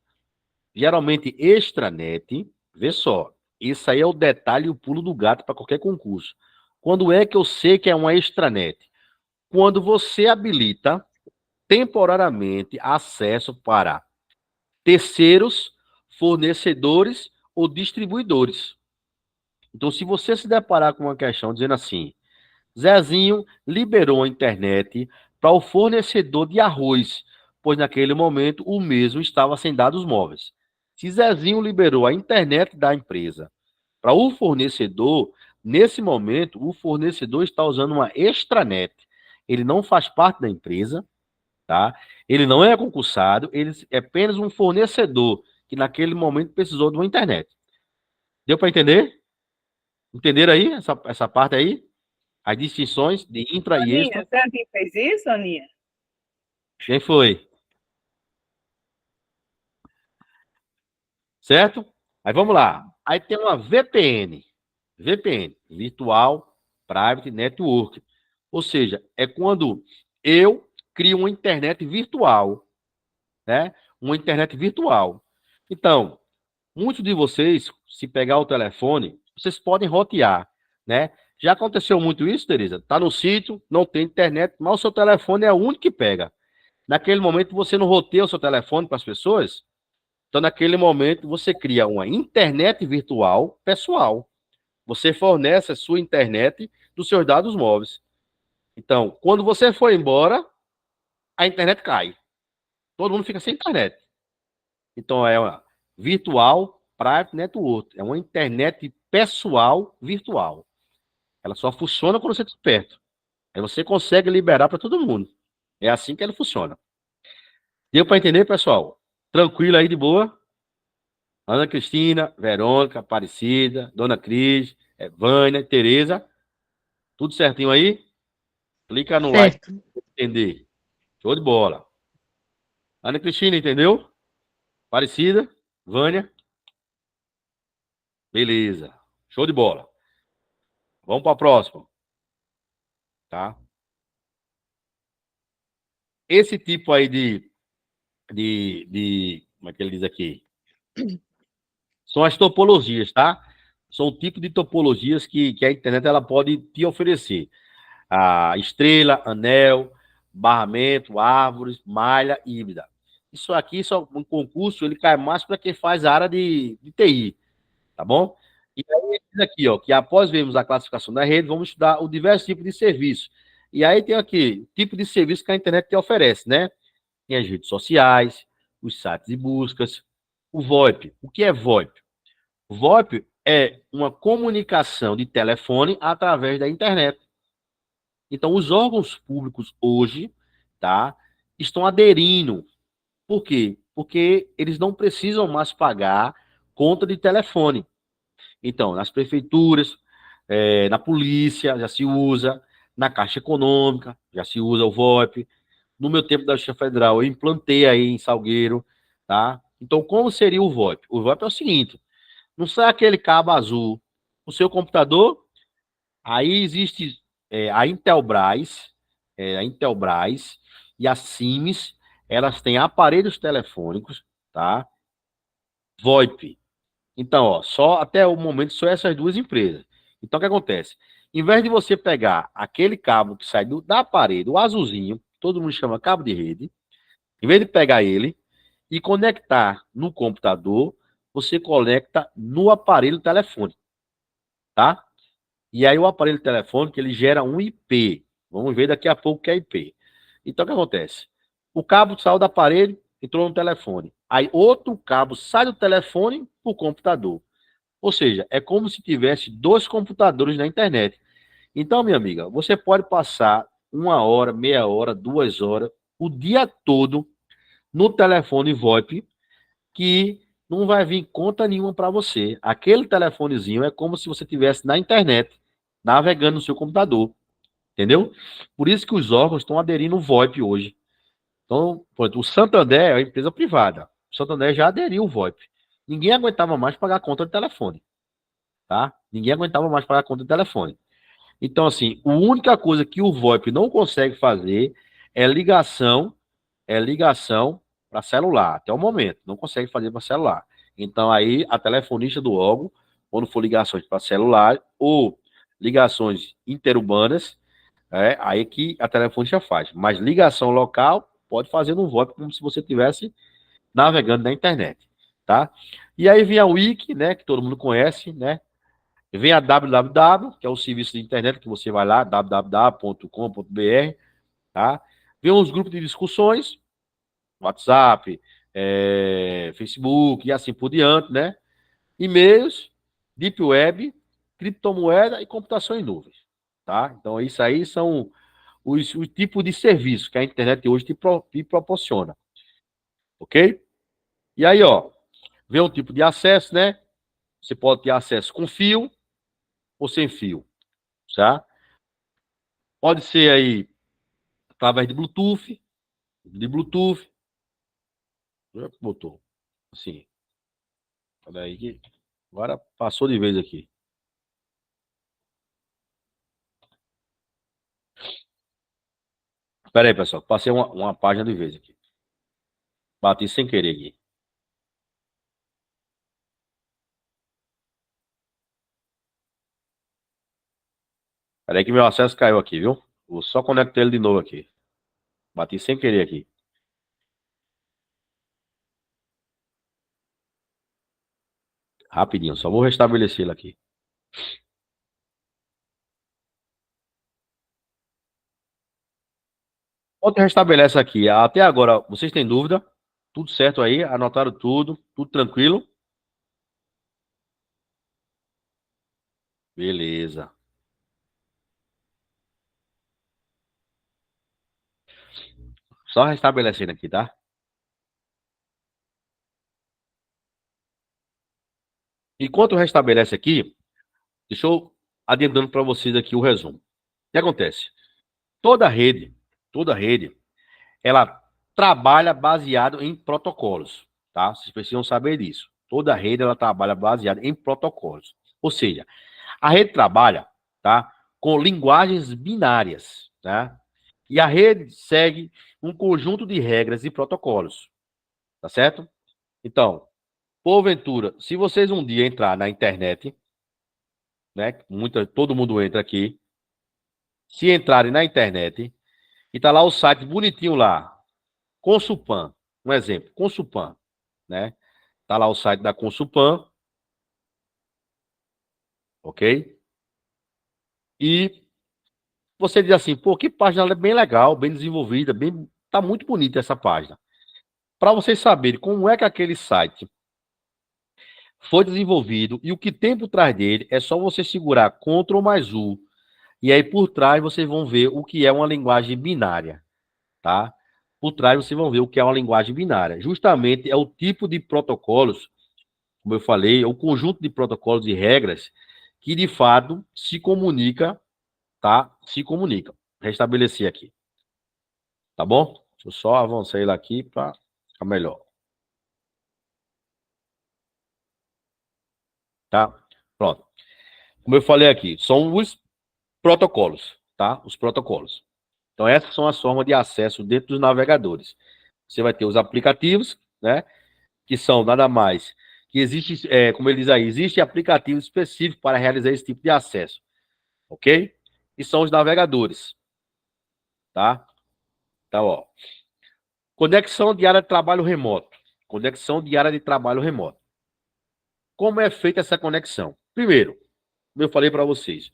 Geralmente, extranet, vê só, isso aí é o detalhe e o pulo do gato para qualquer concurso. Quando é que eu sei que é uma extranet? Quando você habilita temporariamente acesso para terceiros, fornecedores ou distribuidores. Então, se você se deparar com uma questão dizendo assim, Zezinho liberou a internet para o fornecedor de arroz, pois naquele momento o mesmo estava sem dados móveis. Se Zezinho liberou a internet da empresa para o fornecedor, nesse momento o fornecedor está usando uma extranet. Ele não faz parte da empresa, tá? Ele não é concursado, ele é apenas um fornecedor que naquele momento precisou de uma internet. Deu para entender? Entenderam aí essa parte aí? As distinções de intra e extra. Aninha, sabe quem fez isso, Aninha? Quem foi? Certo? Aí vamos lá. Aí tem uma VPN. VPN, Virtual Private Network. Ou seja, é quando eu crio uma internet virtual, né? Uma internet virtual. Então, muitos de vocês, se pegar o telefone, vocês podem rotear, né? Já aconteceu muito isso, Teresa? Tá no sítio, não tem internet, mas o seu telefone é o único que pega. Naquele momento, você não roteia o seu telefone para as pessoas? Então, naquele momento, você cria uma internet virtual pessoal. Você fornece a sua internet dos seus dados móveis. Então, quando você for embora, a internet cai. Todo mundo fica sem internet. Então, é uma virtual private network. É uma internet pessoal virtual. Ela só funciona quando você está perto. Aí você consegue liberar para todo mundo. É assim que ela funciona. Deu para entender, pessoal? Tranquilo aí, de boa? Ana Cristina, Verônica, Aparecida, Dona Cris, Vânia, Tereza. Tudo certinho aí? Clica no like Certo. para entender. Show de bola. Ana Cristina, entendeu? Aparecida, Vânia. Beleza. Show de bola. Vamos para a próxima. Tá? Esse tipo aí como é que ele diz aqui? São as topologias, tá? São o tipo de topologias que a internet ela pode te oferecer. A estrela, anel, barramento, árvores, malha, híbrida. Isso aqui, só um concurso, ele cai mais para quem faz a área de TI, tá bom? E aí, diz aqui, ó, que após vermos a classificação da rede, vamos estudar o diversos tipos de serviço. E aí tem aqui, tipo de serviço que a internet te oferece, né? Tem as redes sociais, os sites de buscas, o VoIP. O que é VoIP? VoIP é uma comunicação de telefone através da internet. Então, os órgãos públicos hoje, tá, estão aderindo. Por quê? Porque eles não precisam mais pagar conta de telefone. Então, nas prefeituras, na polícia já se usa, na Caixa Econômica já se usa o VoIP. No meu tempo da Justiça Federal, eu implantei aí em Salgueiro, tá? Então, como seria o VoIP? O VoIP é o seguinte, não sai aquele cabo azul no seu computador, aí existe a Intelbras e a Sims, elas têm aparelhos telefônicos, tá? VoIP. Então, ó, só até o momento só essas duas empresas. Então, o que acontece? Em vez de você pegar aquele cabo que sai da parede, o azulzinho, todo mundo chama cabo de rede, em vez de pegar ele e conectar no computador, você conecta no aparelho telefônico, tá? E aí o aparelho telefônico, ele gera um IP. Vamos ver daqui a pouco o que é IP. Então, o que acontece? O cabo saiu da parede, entrou no telefone. Aí outro cabo sai do telefone para o computador. Ou seja, é como se tivesse dois computadores na internet. Então, minha amiga, você pode passar 1 hora, meia hora, 2 horas, o dia todo no telefone VoIP, que não vai vir conta nenhuma para você. Aquele telefonezinho é como se você estivesse na internet, navegando no seu computador. Entendeu? Por isso que os órgãos estão aderindo ao VoIP hoje. Então, por exemplo, o Santander é uma empresa privada. O Santander já aderiu ao VoIP. Ninguém aguentava mais pagar conta de telefone. Tá? Ninguém aguentava mais pagar conta de telefone. Então, assim, a única coisa que o VoIP não consegue fazer é ligação para celular, até o momento, não consegue fazer para celular. Então, aí, a telefonista do órgão, quando for ligações para celular ou ligações interurbanas, aí que a telefonista faz. Mas ligação local, pode fazer no VoIP como se você estivesse navegando na internet. tá? E aí vem a Wiki, né, que todo mundo conhece, né? Vem a www, que é o serviço de internet que você vai lá, www.com.br, tá? Vem os grupos de discussões, WhatsApp, Facebook e assim por diante, né? E-mails, Deep Web, criptomoeda e computação em nuvem, tá? Então, isso aí são o tipo de serviço que a internet hoje te proporciona, ok? E aí, ó, vem um tipo de acesso, né? Você pode ter acesso com fio ou sem fio, tá? Pode ser aí através de Bluetooth, botou, assim, olha aí que agora passou de vez aqui. Espera aí, pessoal, passei uma página de vez aqui. Bati sem querer aqui. Espera aí que meu acesso caiu aqui, viu? Vou só conectar ele de novo aqui. Bati sem querer aqui. Rapidinho, só vou restabelecer ele aqui. Enquanto restabelece aqui, até agora, vocês têm dúvida? Tudo certo aí? Anotaram tudo? Tudo tranquilo? Beleza. Só restabelecendo aqui, tá? Enquanto restabelece aqui, deixa eu adiantando para vocês aqui o resumo. O que acontece? Toda rede, toda rede, ela trabalha baseado em protocolos, tá? Vocês precisam saber disso. Toda rede, ela trabalha baseada em protocolos. Ou seja, a rede trabalha, tá, com linguagens binárias, tá? E a rede segue um conjunto de regras e protocolos, tá certo? Então, porventura, se vocês um dia entrar na internet, né, todo mundo entra aqui, se entrarem na internet e tá lá o site bonitinho lá, Consulpan, um exemplo, Consulpan, né? Tá lá o site da Consulpan, ok? E você diz assim, pô, que página bem legal, bem desenvolvida, bem, tá muito bonita essa página. Para vocês saberem como é que aquele site foi desenvolvido e o que tem por trás dele, é só você segurar Ctrl mais U. E aí por trás vocês vão ver o que é uma linguagem binária, tá? Por trás vocês vão ver o que é uma linguagem binária. Justamente é o tipo de protocolos, como eu falei, é o conjunto de protocolos e regras que de fato se comunica, tá? Se comunicam. Restabelecer aqui, tá bom? Deixa eu só avançar ele aqui para ficar melhor, tá? Pronto. Como eu falei aqui, são os protocolos, tá? Os protocolos. Então, essas são as formas de acesso dentro dos navegadores. Você vai ter os aplicativos, né? Que são nada mais que existe, como ele diz aí, existe aplicativo específico para realizar esse tipo de acesso, ok? E são os navegadores, tá? Então, ó, conexão de área de trabalho remoto. Conexão de área de trabalho remoto. Como é feita essa conexão? Primeiro, como eu falei para vocês,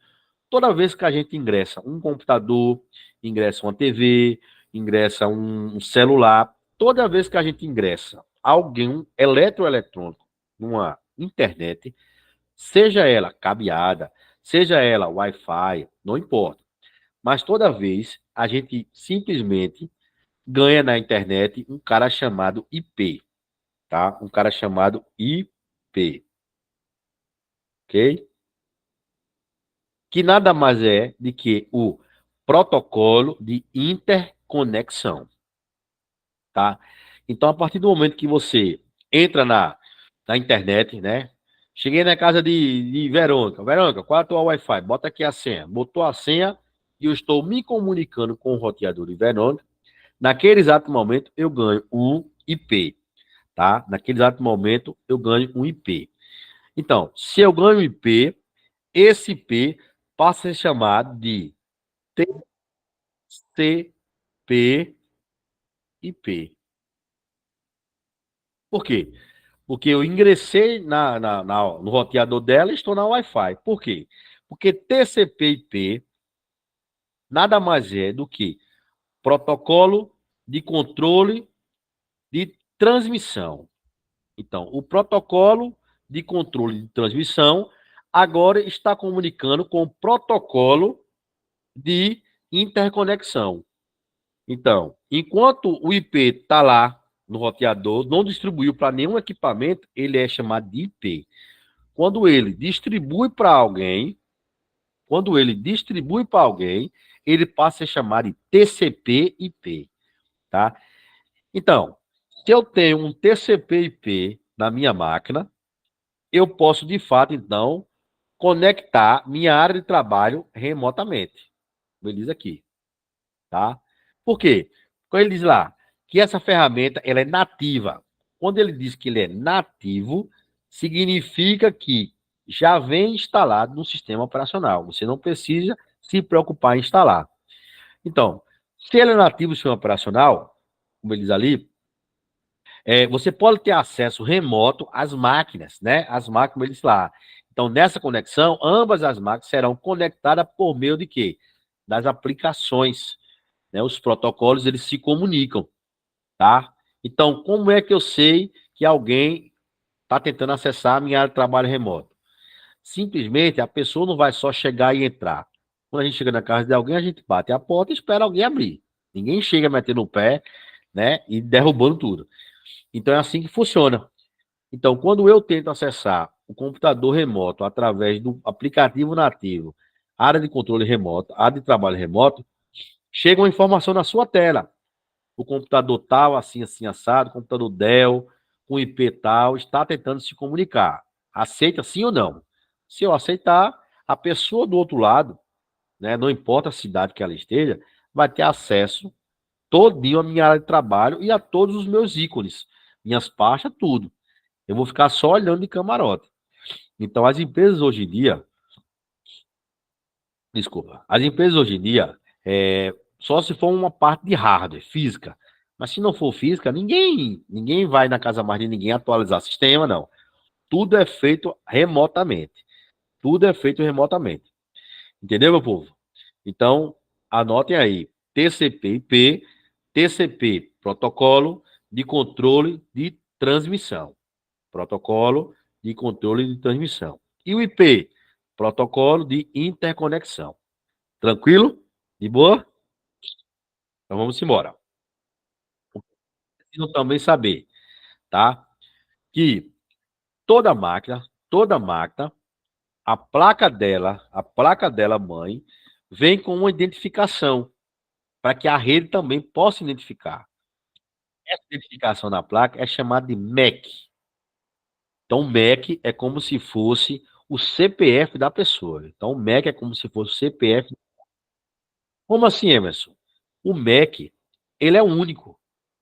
toda vez que a gente ingressa um computador, ingressa uma TV, ingressa um celular, toda vez que a gente ingressa alguém, um eletroeletrônico, numa internet, seja ela cabeada, seja ela Wi-Fi, não importa. Mas toda vez a gente simplesmente ganha na internet um cara chamado IP, tá? Um cara chamado IP, ok? Que nada mais é do que o protocolo de interconexão, tá? Então, a partir do momento que você entra na internet, né? Cheguei na casa de Verônica. Verônica, qual é a tua Wi-Fi? Bota aqui a senha. Botou a senha e eu estou me comunicando com o roteador de Verônica. Naquele exato momento, eu ganho um IP, tá? Naquele exato momento, eu ganho um IP. Então, se eu ganho um IP, esse IP passa a ser chamado de TCP/IP. Por quê? Porque eu ingressei no roteador dela e estou na Wi-Fi. Por quê? Porque TCP/IP nada mais é do que protocolo de controle de transmissão. Então, o protocolo de controle de transmissão agora está comunicando com o protocolo de interconexão. Então, enquanto o IP está lá no roteador, não distribuiu para nenhum equipamento, ele é chamado de IP. Quando ele distribui para alguém, ele passa a ser chamado de TCP/IP, tá? Então, se eu tenho um TCP/IP na minha máquina, eu posso, de fato, então, conectar minha área de trabalho remotamente. Beleza aqui, tá? Por quê? Quando ele diz lá que essa ferramenta ela é nativa. Quando ele diz que ele é nativo, significa que já vem instalado no sistema operacional. Você não precisa se preocupar em instalar. Então, se ele é nativo no sistema operacional, como ele diz ali, você pode ter acesso remoto às máquinas, né? As máquinas, como ele diz lá. Então, nessa conexão, ambas as máquinas serão conectadas por meio de quê? Das aplicações, né? Os protocolos, eles se comunicam, tá? Então, como é que eu sei que alguém está tentando acessar a minha área de trabalho remoto? Simplesmente, a pessoa não vai só chegar e entrar. Quando a gente chega na casa de alguém, a gente bate a porta e espera alguém abrir. Ninguém chega metendo o pé, né? E derrubando tudo. Então, é assim que funciona. Então, quando eu tento acessar o computador remoto através do aplicativo nativo, área de controle remoto, área de trabalho remoto, chega uma informação na sua tela. O computador tal, assim, assim, assado, computador Dell, com IP tal, está tentando se comunicar. Aceita sim ou não? Se eu aceitar, a pessoa do outro lado, né, não importa a cidade que ela esteja, vai ter acesso todinho à minha área de trabalho e a todos os meus ícones, minhas pastas, tudo. Eu vou ficar só olhando de camarote. Então, as empresas hoje em dia, só se for uma parte de hardware, física. Mas se não for física, ninguém vai na casa mais de ninguém atualizar sistema, não. Tudo é feito remotamente. Tudo é feito remotamente. Entendeu, meu povo? Então, anotem aí. TCP/IP, TCP, protocolo de controle de transmissão. Protocolo de controle de transmissão. E o IP, protocolo de interconexão. Tranquilo? De boa? Então vamos embora. Precisam também saber, tá? Que toda máquina, a placa dela mãe, vem com uma identificação, para que a rede também possa identificar. Essa identificação na placa é chamada de MAC. Então, o MAC é como se fosse o CPF da pessoa. Então, o MAC é como se fosse o CPF. Como assim, Emerson? O MAC, ele é único,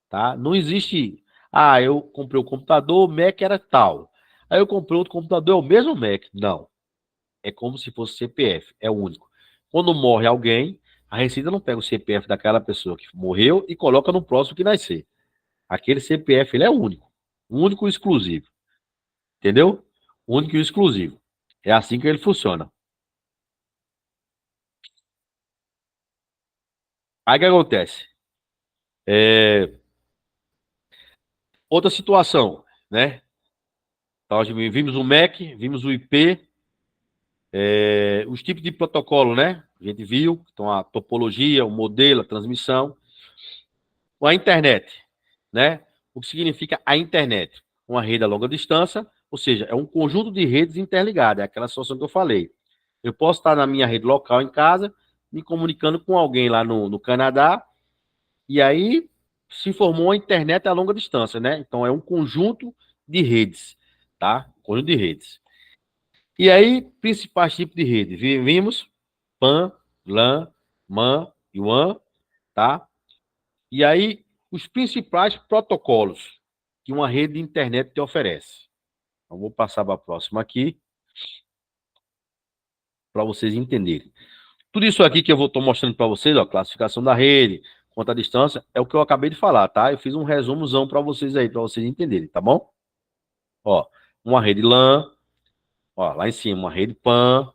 tá? Não existe, eu comprei o computador, o MAC era tal. Aí eu comprei outro computador, é o mesmo MAC. Não. É como se fosse CPF, é único. Quando morre alguém, a Receita não pega o CPF daquela pessoa que morreu e coloca no próximo que nascer. Aquele CPF, ele é único e exclusivo. Entendeu? Único e exclusivo. É assim que ele funciona. Aí o que acontece? Outra situação, né? Então, vimos o MAC, vimos o IP, os tipos de protocolo, né? A gente viu, então a topologia, o modelo, a transmissão. A internet, né? O que significa a internet? Uma rede a longa distância, ou seja, é um conjunto de redes interligadas, é aquela situação que eu falei. Eu posso estar na minha rede local em casa, me comunicando com alguém lá no Canadá, e aí se formou uma internet a longa distância, né? Então é um conjunto de redes, tá? Conjunto de redes. E aí, principais tipos de rede. Vimos PAN, LAN, MAN e WAN, tá? E aí, os principais protocolos que uma rede de internet te oferece. Então, vou passar para a próxima aqui, para vocês entenderem. Tudo isso aqui que eu estou mostrando para vocês, ó, classificação da rede, quanto à distância, é o que eu acabei de falar, tá? Eu fiz um resumozão para vocês aí, para vocês entenderem, tá bom? Ó, uma rede LAN, ó, lá em cima, uma rede PAN,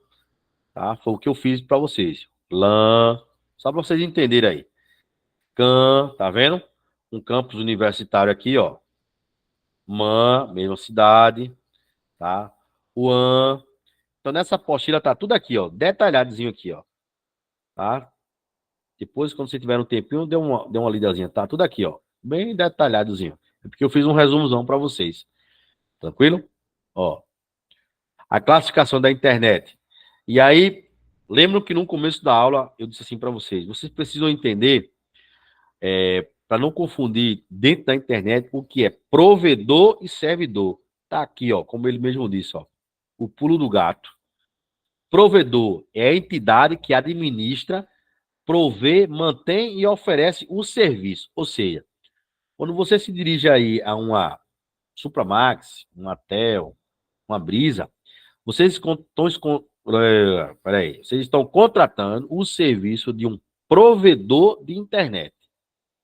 tá? Foi o que eu fiz para vocês. LAN, só para vocês entenderem aí. CAN, tá vendo? Um campus universitário aqui, ó. MAN, mesma cidade, tá? UAN. Então, nessa apostila tá tudo aqui, ó, detalhadozinho aqui, ó, tá? Depois, quando você tiver um tempinho, dê uma lidazinha, tá? Tudo aqui, ó, bem detalhadozinho. É porque eu fiz um resumozão para vocês. Tranquilo? Ó, a classificação da internet. E aí, lembro que no começo da aula eu disse assim para vocês precisam entender, para não confundir dentro da internet o que é provedor e servidor. Tá aqui, ó, como ele mesmo disse, ó, o pulo do gato. Provedor é a entidade que administra, provê, mantém e oferece o serviço. Ou seja, quando você se dirige aí a uma Supramax, uma Tel, uma Brisa, vocês estão contratando o serviço de um provedor de internet.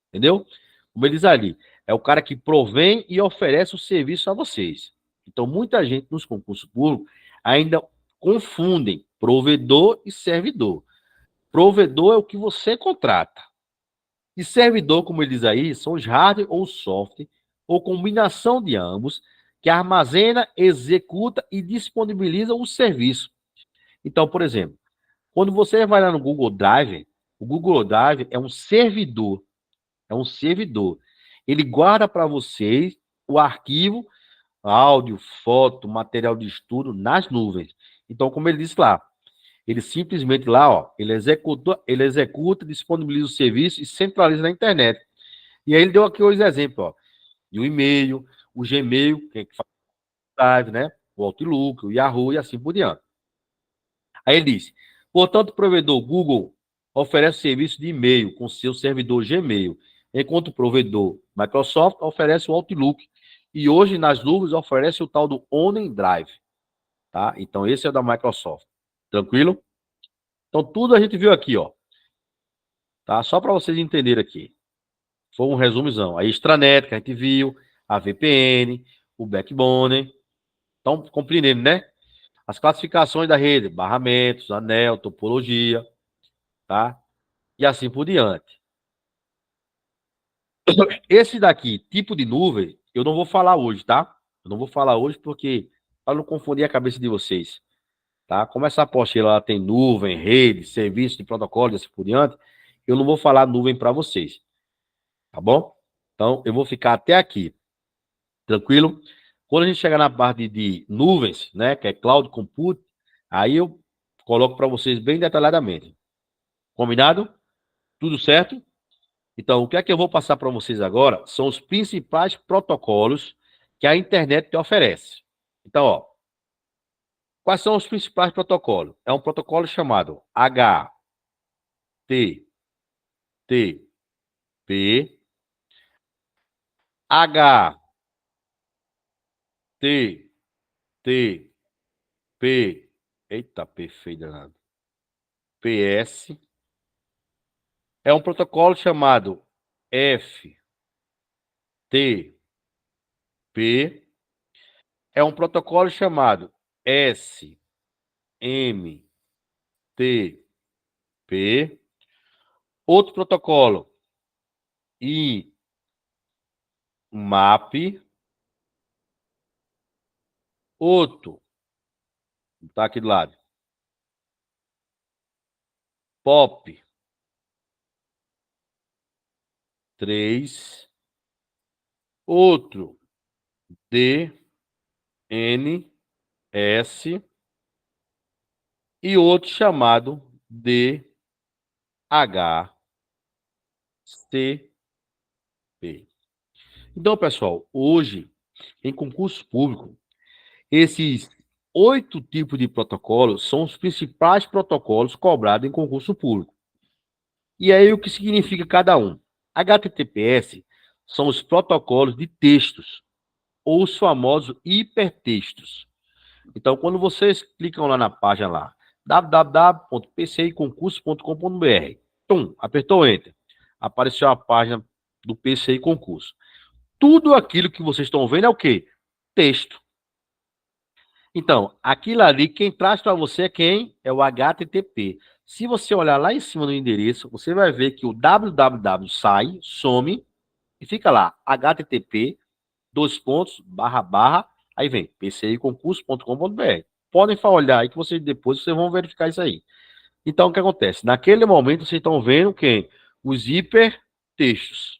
Entendeu? Como ele diz ali, é o cara que provém e oferece o serviço a vocês. Então, muita gente nos concursos públicos ainda confundem provedor e servidor. Provedor é o que você contrata. E servidor, como ele diz aí, são os hardware ou software, ou combinação de ambos, que armazena, executa e disponibiliza o serviço. Então, por exemplo, quando você vai lá no Google Drive, o Google Drive é um servidor. É um servidor. Ele guarda para vocês o arquivo, áudio, foto, material de estudo nas nuvens. Então, como ele disse lá, ele simplesmente lá, ó, ele executa, disponibiliza o serviço e centraliza na internet. E aí ele deu aqui os exemplos, ó, e o e-mail, o Gmail, que faz o Drive, né? O Outlook, o Yahoo e assim por diante. Aí ele diz, portanto, o provedor Google oferece serviço de e-mail com seu servidor Gmail, enquanto o provedor Microsoft oferece o Outlook. E hoje, nas nuvens, oferece o tal do OneDrive, tá? Então, esse é da Microsoft. Tranquilo? Então, tudo a gente viu aqui, ó. Tá? Só para vocês entenderem aqui. Foi um resumozão. A extranet que a gente viu, a VPN, o backbone. Então, compreendendo, né? As classificações da rede, barramentos, anel, topologia, tá? E assim por diante. Esse daqui, tipo de nuvem, eu não vou falar hoje, tá? Eu não vou falar hoje porque para não confundir a cabeça de vocês, tá? Como essa apostila ela tem nuvem, rede, serviço de protocolo e assim por diante, eu não vou falar nuvem para vocês, tá bom? Então, eu vou ficar até aqui, tranquilo? Quando a gente chegar na parte de nuvens, né, que é cloud computing, aí eu coloco para vocês bem detalhadamente. Combinado? Tudo certo? Então, o que é que eu vou passar para vocês agora são os principais protocolos que a internet te oferece. Então, ó, quais são os principais protocolos? É um protocolo chamado HTTP, HTTP, eita, P feio danado, PS, é um protocolo chamado FTP, é um protocolo chamado SMTP, outro protocolo, IMAP, outro, tá aqui do lado, POP3, outro, DNS e outro chamado DHCP. Então, pessoal, hoje, em concurso público, esses 8 tipos de protocolos são os principais protocolos cobrados em concurso público. E aí, o que significa cada um? HTTPS são os protocolos de textos, ou os famosos hipertextos. Então, quando vocês clicam lá na página lá, www.pciconcurso.com.br, apertou Enter, apareceu a página do PCI Concurso. Tudo aquilo que vocês estão vendo é o quê? Texto. Então, aquilo ali, quem traz para você é quem? É o HTTP. Se você olhar lá em cima no endereço, você vai ver que o www sai, some e fica lá, http, dois pontos, barra, barra, aí vem pciconcurso.com.br. Podem olhar aí que vocês vão verificar isso aí. Então, o que acontece? Naquele momento, vocês estão vendo quem? Os hipertextos.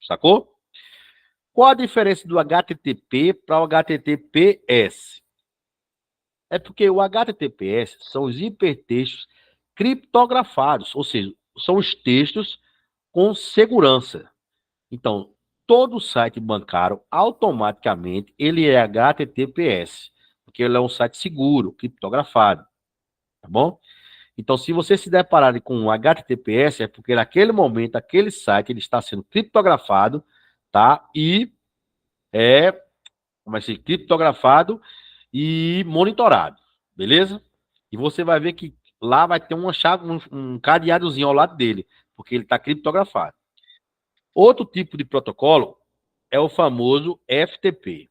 Sacou? Qual a diferença do HTTP para o HTTPS? É porque o HTTPS são os hipertextos criptografados, ou seja, são os textos com segurança. Então, todo site bancário, automaticamente, ele é HTTPS, porque ele é um site seguro, criptografado, tá bom? Então, se você se deparar com um HTTPS, é porque naquele momento, aquele site, ele está sendo criptografado, tá? E vai ser criptografado e monitorado, beleza? E você vai ver que lá vai ter uma chave, um cadeadozinho ao lado dele, porque ele está criptografado. Outro tipo de protocolo é o famoso FTP.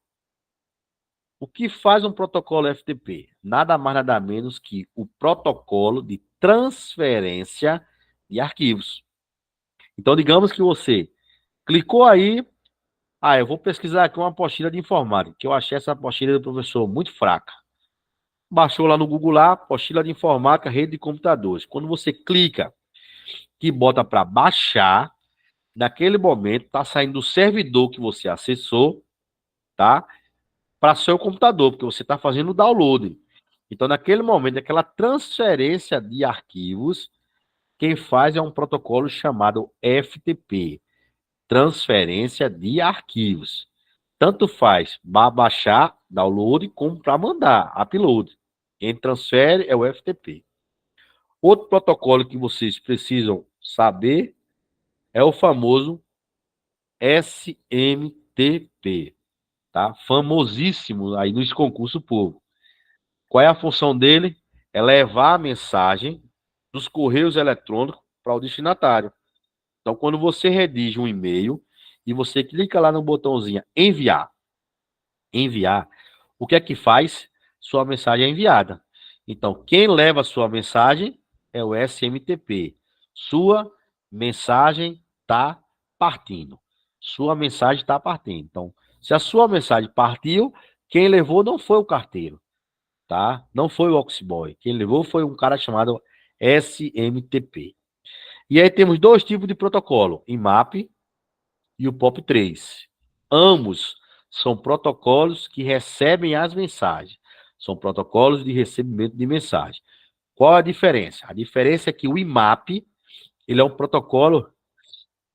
O que faz um protocolo FTP? Nada mais, nada menos que o protocolo de transferência de arquivos. Então, digamos que você clicou aí, eu vou pesquisar aqui uma apostila de informática, que eu achei essa apostila do professor muito fraca. Baixou lá no Google lá, apostila de informática, rede de computadores. Quando você clica que bota para baixar, naquele momento está saindo do servidor que você acessou, tá? Para seu computador, porque você está fazendo o download. Então, naquele momento, aquela transferência de arquivos, quem faz é um protocolo chamado FTP, transferência de arquivos. Tanto faz para baixar, download, como para mandar, upload. Quem transfere é o FTP. Outro protocolo que vocês precisam saber é o famoso SMTP, tá? Famosíssimo aí nos concursos públicos. Qual é a função dele? É levar a mensagem dos correios eletrônicos para o destinatário. Então, quando você redige um e-mail e você clica lá no botãozinho enviar, o que é que faz? Sua mensagem é enviada. Então, quem leva a sua mensagem é o SMTP. Sua mensagem está partindo. Sua mensagem está partindo. Então, se a sua mensagem partiu, quem levou não foi o carteiro, tá? Não foi o Oxboy. Quem levou foi um cara chamado SMTP. E aí temos dois tipos de protocolo, IMAP e o POP3. Ambos são protocolos que recebem as mensagens. São protocolos de recebimento de mensagem. Qual a diferença? A diferença é que o IMAP, ele é um protocolo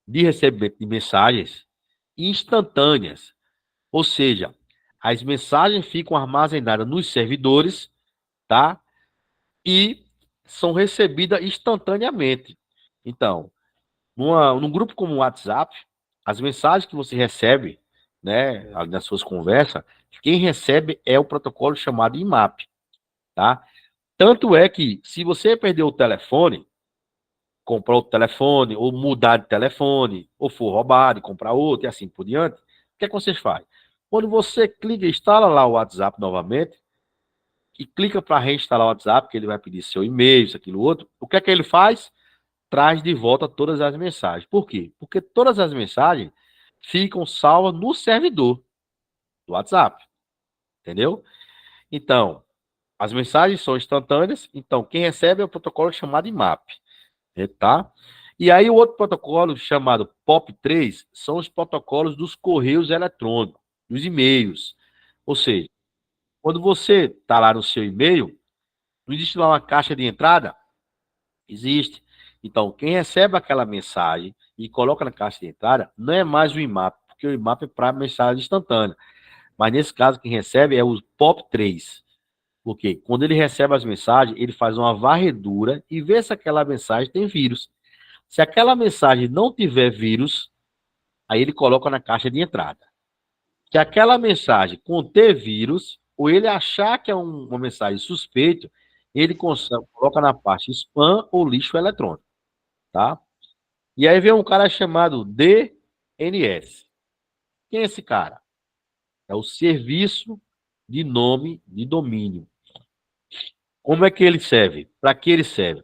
de recebimento de mensagens instantâneas. Ou seja, as mensagens ficam armazenadas nos servidores, tá? E são recebidas instantaneamente. Então, num grupo como o WhatsApp, as mensagens que você recebe, né, nas suas conversas, quem recebe é o protocolo chamado IMAP, tá? Tanto é que, se você perder o telefone, comprar outro telefone, ou mudar de telefone, ou for roubado e comprar outro, e assim por diante, o que é que vocês fazem? Quando você clica e instala lá o WhatsApp novamente, e clica para reinstalar o WhatsApp, que ele vai pedir seu e-mail, isso, aquilo, outro, o que é que ele faz? Traz de volta todas as mensagens. Por quê? Porque todas as mensagens ficam salvas no servidor do WhatsApp, entendeu? Então, as mensagens são instantâneas, então quem recebe é o protocolo chamado IMAP, tá? E aí o outro protocolo chamado POP3 são os protocolos dos correios eletrônicos, dos e-mails. Ou seja, quando você está lá no seu e-mail, não existe lá uma caixa de entrada? Existe. Então, quem recebe aquela mensagem e coloca na caixa de entrada, não é mais o IMAP, porque o IMAP é para mensagem instantânea. Mas nesse caso, quem recebe é o POP3. Porque quando ele recebe as mensagens, ele faz uma varredura e vê se aquela mensagem tem vírus. Se aquela mensagem não tiver vírus, aí ele coloca na caixa de entrada. Se aquela mensagem conter vírus, ou ele achar que é uma mensagem suspeita, ele coloca na parte spam ou lixo eletrônico, tá? E aí vem um cara chamado DNS. Quem é esse cara? É o Serviço de nome de domínio. Como é que ele serve? Para que ele serve?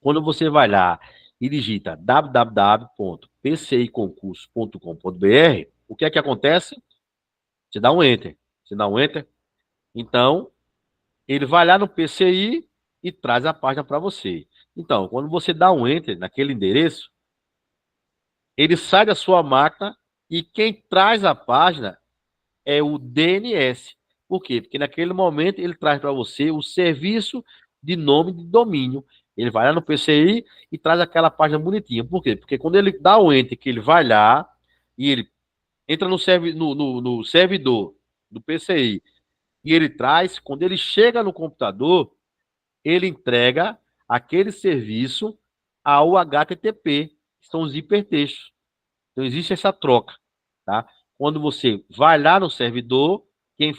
Quando você vai lá e digita www.pciconcurso.com.br, o que é que acontece? Você dá um enter. Você dá um enter. Então, ele vai lá no PCI e traz a página para você. Então, quando você dá um enter naquele endereço, ele sai da sua máquina e quem traz a página é o DNS. Por quê? Porque naquele momento ele traz para você o serviço de nome de domínio. Ele vai lá no PCI e traz aquela página bonitinha. Por quê? Porque quando ele dá o enter, que ele vai lá e ele entra no servidor do PCI e ele traz, quando ele chega no computador, ele entrega aquele serviço ao HTTP, que são os hipertextos. Então existe essa troca, tá? Quando você vai lá no servidor, quem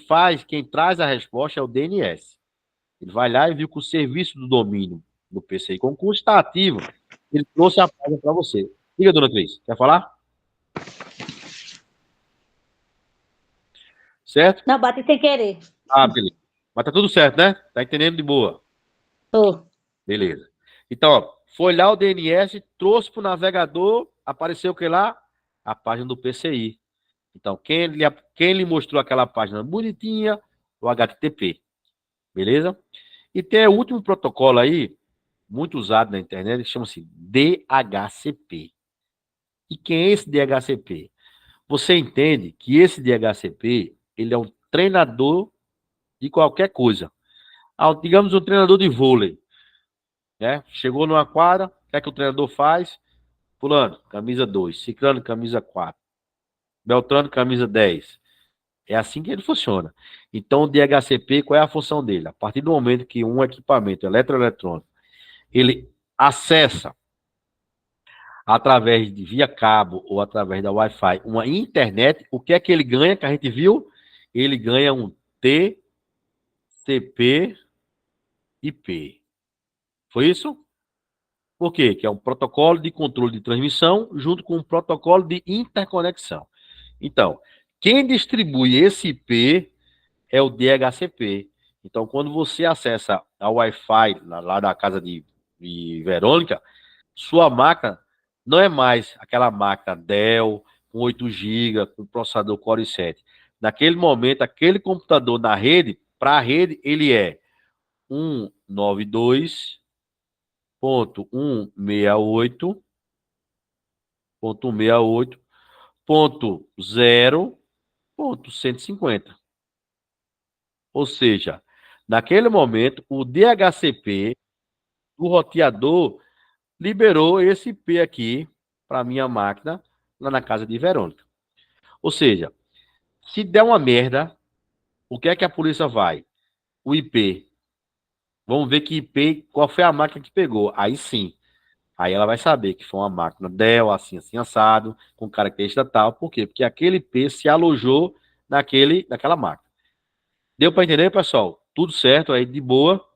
traz a resposta é o DNS. Ele vai lá e viu que o serviço do domínio do PCI Concurso está ativo. Ele trouxe a página para você. Diga, dona Cris, quer falar? Certo? Não, bati sem querer. Ah, beleza. Mas tá tudo certo, né? Tá entendendo de boa. Tô. Beleza. Então, ó, foi lá o DNS, trouxe para o navegador, apareceu o que lá? A página do PCI. Então, quem lhe mostrou aquela página bonitinha, o HTTP. Beleza? E tem o último protocolo aí, muito usado na internet, que chama-se DHCP. E quem é esse DHCP? Você entende que esse DHCP, ele é um treinador de qualquer coisa. Digamos um treinador de vôlei, né? Chegou numa quadra, o que é que o treinador faz? Fulano, camisa 2, Ciclano, camisa 4, Beltrano, camisa 10. É assim que ele funciona. Então, o DHCP, qual é a função dele? A partir do momento que um equipamento eletroeletrônico, ele acessa através de via cabo ou através da Wi-Fi uma internet, o que é que ele ganha, que a gente viu? Ele ganha um TCP/IP. Foi isso? Por quê? Que é um protocolo de controle de transmissão junto com um protocolo de interconexão. Então, quem distribui esse IP é o DHCP. Então, quando você acessa a Wi-Fi lá da casa de Verônica, sua máquina não é mais aquela máquina Dell com 8 GB, com processador Core i7. Naquele momento, aquele computador na rede, para a rede, ele é 192.168.168.0.150. Ou seja, naquele momento, o DHCP do roteador liberou esse IP aqui para minha máquina lá na casa de Verônica. Ou seja, se der uma merda, o que é que a polícia vai? O IP. Vamos ver que IP, qual foi a máquina que pegou. Aí sim. Aí ela vai saber que foi uma máquina Dell, assim, assim, assado, com característica tal. Por quê? Porque aquele IP se alojou naquela máquina. Deu para entender, pessoal? Tudo certo aí, de boa.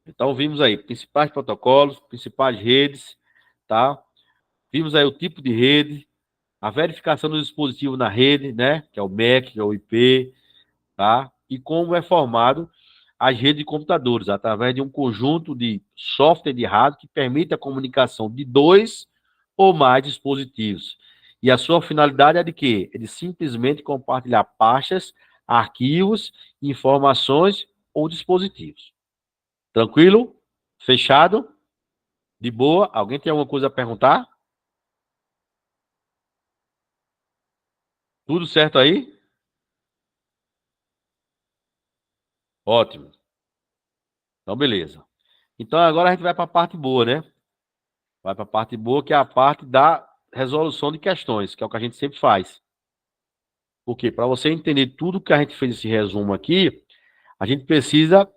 Então, vimos aí principais protocolos, principais redes, tá? Vimos aí o tipo de rede, a verificação do dispositivo na rede, né? Que é o MAC, que é o IP, tá? E como é formado as redes de computadores, através de um conjunto de software de hardware que permite a comunicação de dois ou mais dispositivos. E a sua finalidade é de quê? É de simplesmente compartilhar pastas, arquivos, informações ou dispositivos. Tranquilo? Fechado? De boa? Alguém tem alguma coisa a perguntar? Tudo certo aí? Ótimo. Então, beleza. Então, agora a gente vai para a parte boa, né? Vai para a parte boa, que é a parte da resolução de questões, que é o que a gente sempre faz. Por quê? Para você entender tudo que a gente fez esse resumo aqui, a gente precisa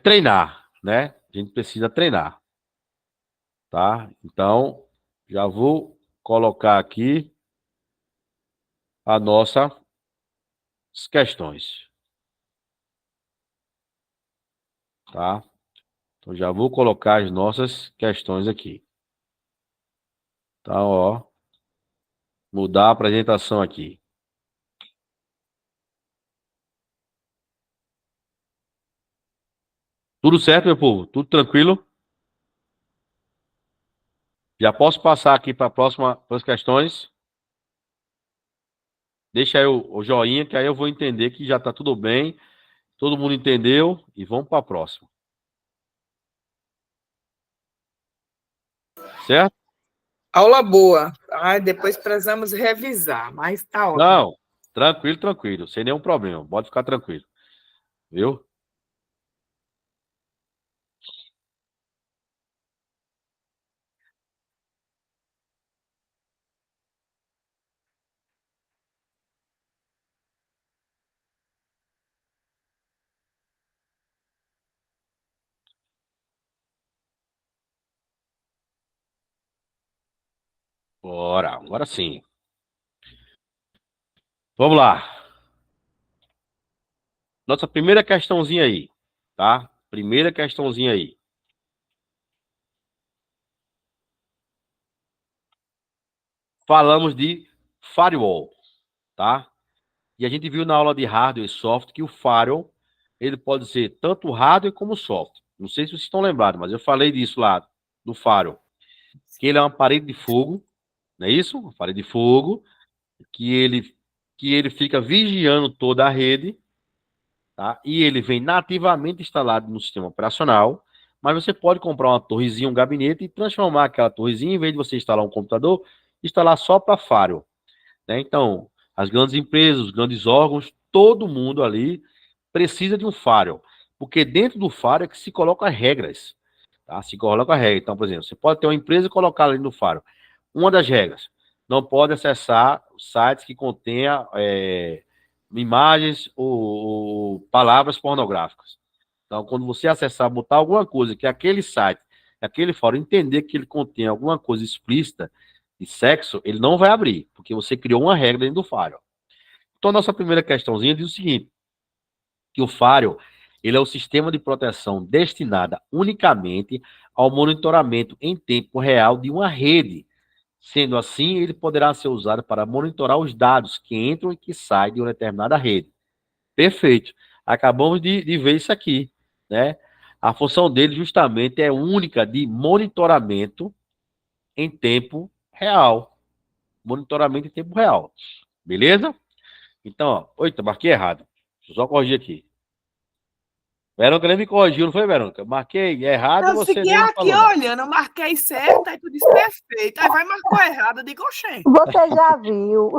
treinar, né? A gente precisa treinar, tá? Então, já vou colocar aqui as nossas questões, tá? Então, já vou colocar as nossas questões aqui. Então, ó, mudar a apresentação aqui. Tudo certo, meu povo? Tudo tranquilo? Já posso passar aqui para as questões? Deixa aí o joinha, que aí eu vou entender que já está tudo bem, todo mundo entendeu e vamos para a próxima. Certo? Aula boa. Ai, depois precisamos revisar, mas tá ótimo. Não, tranquilo, tranquilo, sem nenhum problema, pode ficar tranquilo, viu? Bora, agora sim. Vamos lá. Nossa primeira questãozinha aí, tá? Primeira questãozinha aí. Falamos de firewall, tá? E a gente viu na aula de hardware e software que o firewall, ele pode ser tanto hardware como software. Não sei se vocês estão lembrados, mas eu falei disso lá, do firewall. Que ele é uma parede de fogo, não é isso? Uma parede de fogo, que ele fica vigiando toda a rede, tá? E ele vem nativamente instalado no sistema operacional, mas você pode comprar uma torrezinha, um gabinete e transformar aquela torrezinha, em vez de você instalar um computador, instalar só para firewall, né? Então, as grandes empresas, os grandes órgãos, todo mundo ali precisa de um firewall, porque dentro do firewall é que se coloca regras, tá? Se coloca regra. Então, por exemplo, você pode ter uma empresa e colocar ali no firewall. Uma das regras, não pode acessar sites que contenha imagens ou palavras pornográficas. Então, quando você acessar, botar alguma coisa que aquele site, aquele fórum entender que ele contém alguma coisa explícita de sexo, ele não vai abrir, porque você criou uma regra dentro do firewall. Então, nossa primeira questãozinha diz o seguinte, que o firewall, ele é o sistema de proteção destinada unicamente ao monitoramento em tempo real de uma rede. Sendo assim, ele poderá ser usado para monitorar os dados que entram e que saem de uma determinada rede. Perfeito. Acabamos de ver isso aqui, né? A função dele justamente é única de monitoramento em tempo real. Monitoramento em tempo real. Beleza? Então, ó, eita, marquei errado. Deixa eu só corrigir aqui. Verônica nem me corrigiu, não foi, Verônica? Marquei errado e Eu você fiquei nem me aqui falou nada. olhando, eu marquei certo, aí tu disse perfeito. Aí vai marcou errado, eu digo, oxê. Você já viu.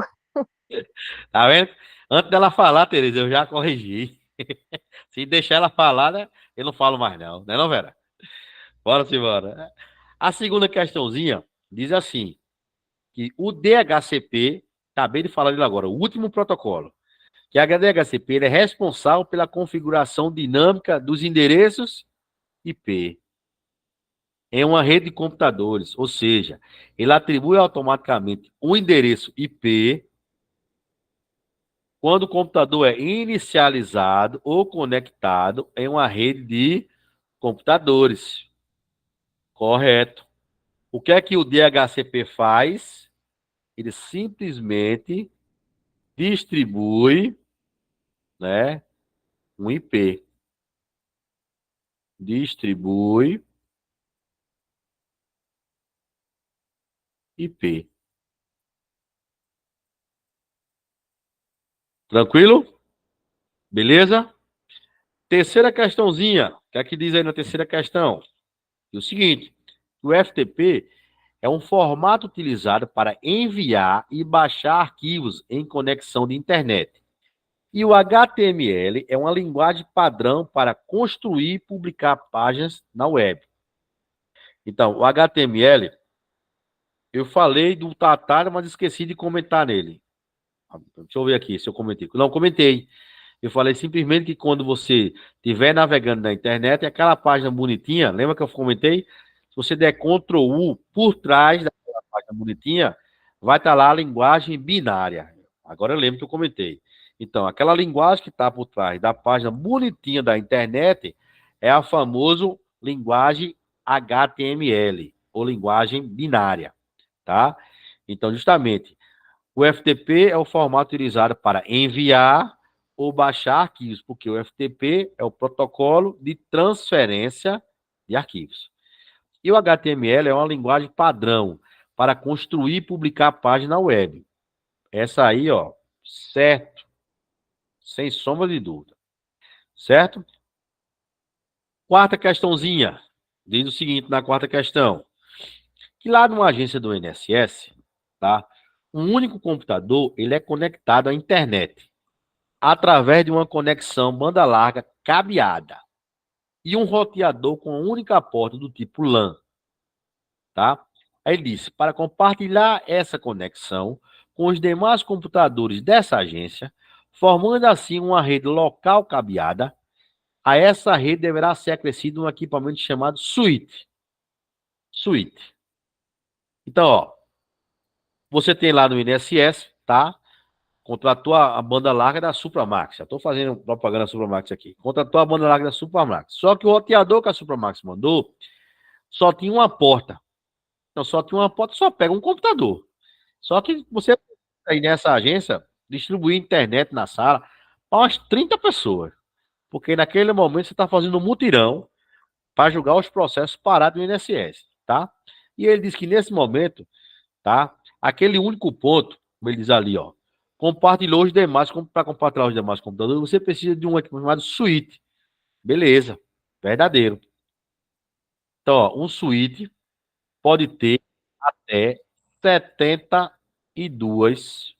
Tá vendo? Antes dela falar, Tereza, eu já corrigi. Se deixar ela falar, né, eu não falo mais não. Não é não, Vera? Bora se bora. A segunda questãozinha diz assim, que o DHCP, acabei de falar dele agora, o último protocolo, que a DHCP ele é responsável pela configuração dinâmica dos endereços IP em uma rede de computadores, ou seja, ele atribui automaticamente um endereço IP quando o computador é inicializado ou conectado em uma rede de computadores. Correto. O que é que o DHCP faz? Ele simplesmente distribui, né, um IP. Distribui IP. Tranquilo? Beleza? Terceira questãozinha. O que é que diz aí na terceira questão? É o seguinte, o FTP é um formato utilizado para enviar e baixar arquivos em conexão de internet. E o HTML é uma linguagem padrão para construir e publicar páginas na web. Então, o HTML, eu falei do Tatar, mas esqueci de comentar nele. Deixa eu ver aqui se eu comentei. Não, comentei. Eu falei simplesmente que quando você estiver navegando na internet, aquela página bonitinha, lembra que eu comentei? Se você der Ctrl U por trás daquela página bonitinha, vai estar lá a linguagem binária. Agora eu lembro que eu comentei. Então, aquela linguagem que está por trás da página bonitinha da internet é a famosa linguagem HTML, ou linguagem binária, tá? Então, justamente, o FTP é o formato utilizado para enviar ou baixar arquivos, porque o FTP é o protocolo de transferência de arquivos. E o HTML é uma linguagem padrão para construir e publicar página web. Essa aí, ó, certo, sem sombra de dúvida, certo? Quarta questãozinha, diz o seguinte na quarta questão, que lá numa agência do INSS, tá? Um único computador, ele é conectado à internet através de uma conexão banda larga cabeada e um roteador com uma única porta do tipo LAN, tá? Aí ele disse, para compartilhar essa conexão com os demais computadores dessa agência, formando assim uma rede local cabeada, a essa rede deverá ser acrescido um equipamento chamado suíte. Suíte. Então, ó, você tem lá no INSS, tá? Contratou a banda larga da Supramax. Já estou fazendo propaganda da Supramax aqui. Contratou a banda larga da Supramax. Só que o roteador que a Supramax mandou só tinha uma porta. Então, só tinha uma porta, só pega um computador. Só que você aí nessa agência distribuir internet na sala para umas 30 pessoas. Porque naquele momento você está fazendo um mutirão para julgar os processos parados do INSS, tá? E ele diz que nesse momento, tá? Aquele único ponto, como ele diz ali, ó, compartilhou os demais, para compartilhar os demais computadores, você precisa de um equipamento chamado suíte. Beleza, verdadeiro. Então, ó, um suíte pode ter até 72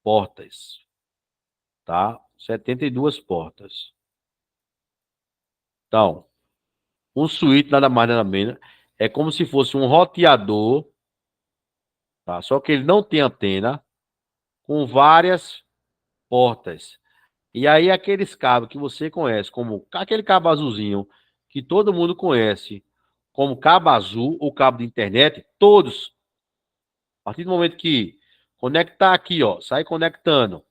portas, tá? 72 portas. Então, um suíte nada mais nada menos é como se fosse um roteador, tá? Só que ele não tem antena, com várias portas. E aí aqueles cabos que você conhece como aquele cabo azulzinho que todo mundo conhece como cabo azul ou cabo de internet, todos, a partir do momento que conectar aqui, ó, sai conectando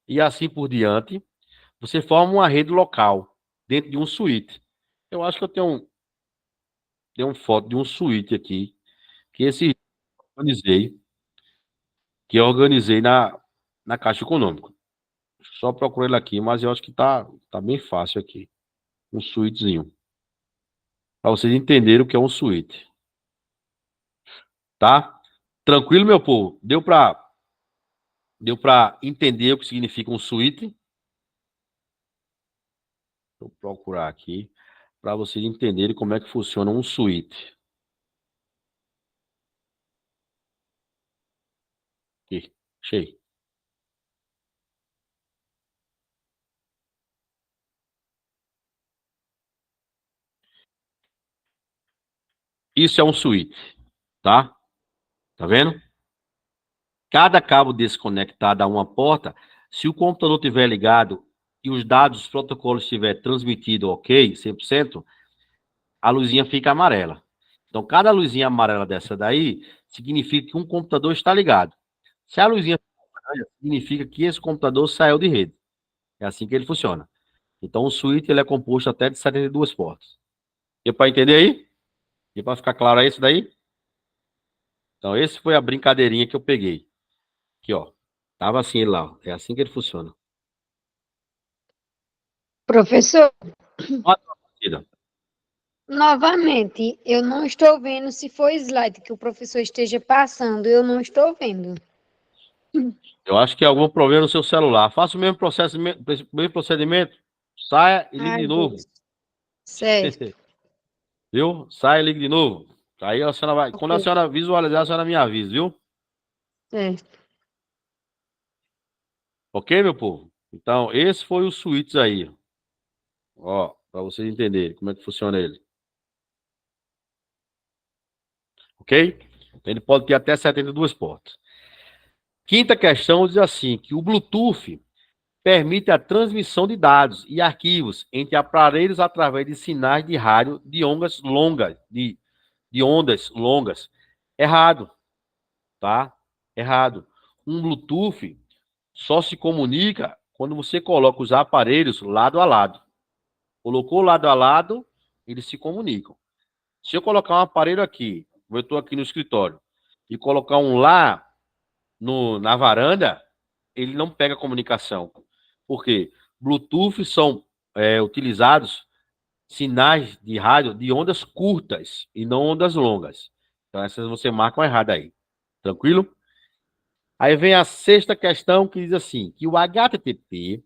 e assim por diante, você forma uma rede local dentro de um suíte. Eu acho que eu tenho uma foto de um suíte aqui que organizei, que eu organizei na Caixa Econômica. Só procurei ele aqui, mas eu acho que tá bem fácil aqui. Um suítezinho. Para vocês entenderem o que é um suíte. Tá? Tranquilo, meu povo? Deu para entender o que significa um suíte? Vou procurar aqui para vocês entenderem como é que funciona um suíte. Aqui, achei. Isso é um suíte, tá? Tá vendo? Cada cabo desconectado a uma porta, se o computador estiver ligado e os dados dos protocolos estiver transmitido ok, 100%, a luzinha fica amarela. Então, cada luzinha amarela dessa daí significa que um computador está ligado. Se a luzinha fica amarela, significa que esse computador saiu de rede. É assim que ele funciona. Então, o switch ele é composto até de 72 portas. Deu para entender aí? Deu para ficar claro aí isso daí? Então, esse foi a brincadeirinha que eu peguei. Aqui, ó. Tava assim ele lá, ó. É assim que ele funciona. Professor, Olha a partida. novamente, eu não estou vendo se foi slide que o professor esteja passando, eu não estou vendo. Eu acho que é algum problema no seu celular. Faça o mesmo procedimento. Saia e ligue Ai, de novo. Deus. Certo. Viu? Saia e ligue de novo. Aí a senhora vai. Quando a Ok. senhora visualizar, a senhora me avisa, viu? Certo. Ok, meu povo? Então, esse foi o switch aí. Ó, para vocês entenderem como é que funciona ele. Ok? Então, ele pode ter até 72 portas. Quinta questão diz assim, que o Bluetooth permite a transmissão de dados e arquivos entre aparelhos através de sinais de rádio de ondas longas, de ondas longas. Errado, tá? Errado. Um Bluetooth só se comunica quando você coloca os aparelhos lado a lado. Colocou lado a lado, eles se comunicam. Se eu colocar um aparelho aqui, eu estou aqui no escritório, e colocar um lá na varanda, ele não pega comunicação. Por quê? Bluetooth são utilizados sinais de rádio de ondas curtas e não ondas longas. Então, essas você marca errado aí. Tranquilo? Aí vem a sexta questão que diz assim, que o HTTP,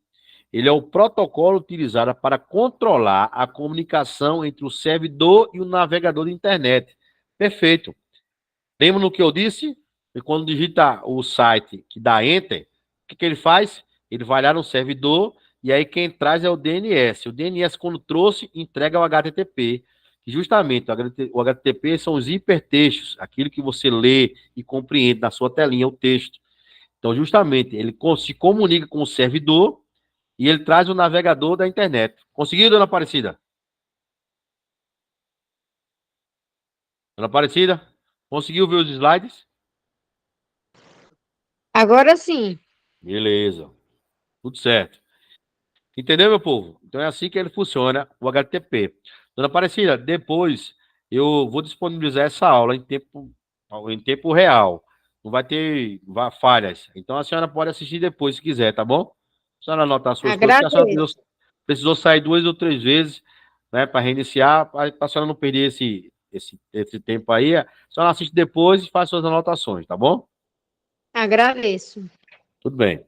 ele é o protocolo utilizado para controlar a comunicação entre o servidor e o navegador de internet. Perfeito. Lembra no que eu disse? E quando digita o site que dá Enter, o que ele faz? Ele vai lá no servidor e aí quem traz é o DNS. O DNS, quando trouxe, entrega o HTTP. Que justamente o HTTP são os hipertextos, aquilo que você lê e compreende na sua telinha, o texto. Então, justamente, ele se comunica com o servidor e ele traz o navegador da internet. Conseguiu, dona Aparecida? Dona Aparecida? Conseguiu ver os slides? Agora sim. Beleza. Tudo certo. Entendeu, meu povo? Então é assim que ele funciona, o HTTP. Dona Aparecida, depois eu vou disponibilizar essa aula em tempo real. Não vai ter falhas. Então a senhora pode assistir depois, se quiser, tá bom? A senhora anotar as suas coisas, porque a senhora precisou sair 2 ou 3 vezes, né, para reiniciar, para a senhora não perder esse tempo aí. A senhora assiste depois e faz suas anotações, tá bom? Agradeço. Tudo bem.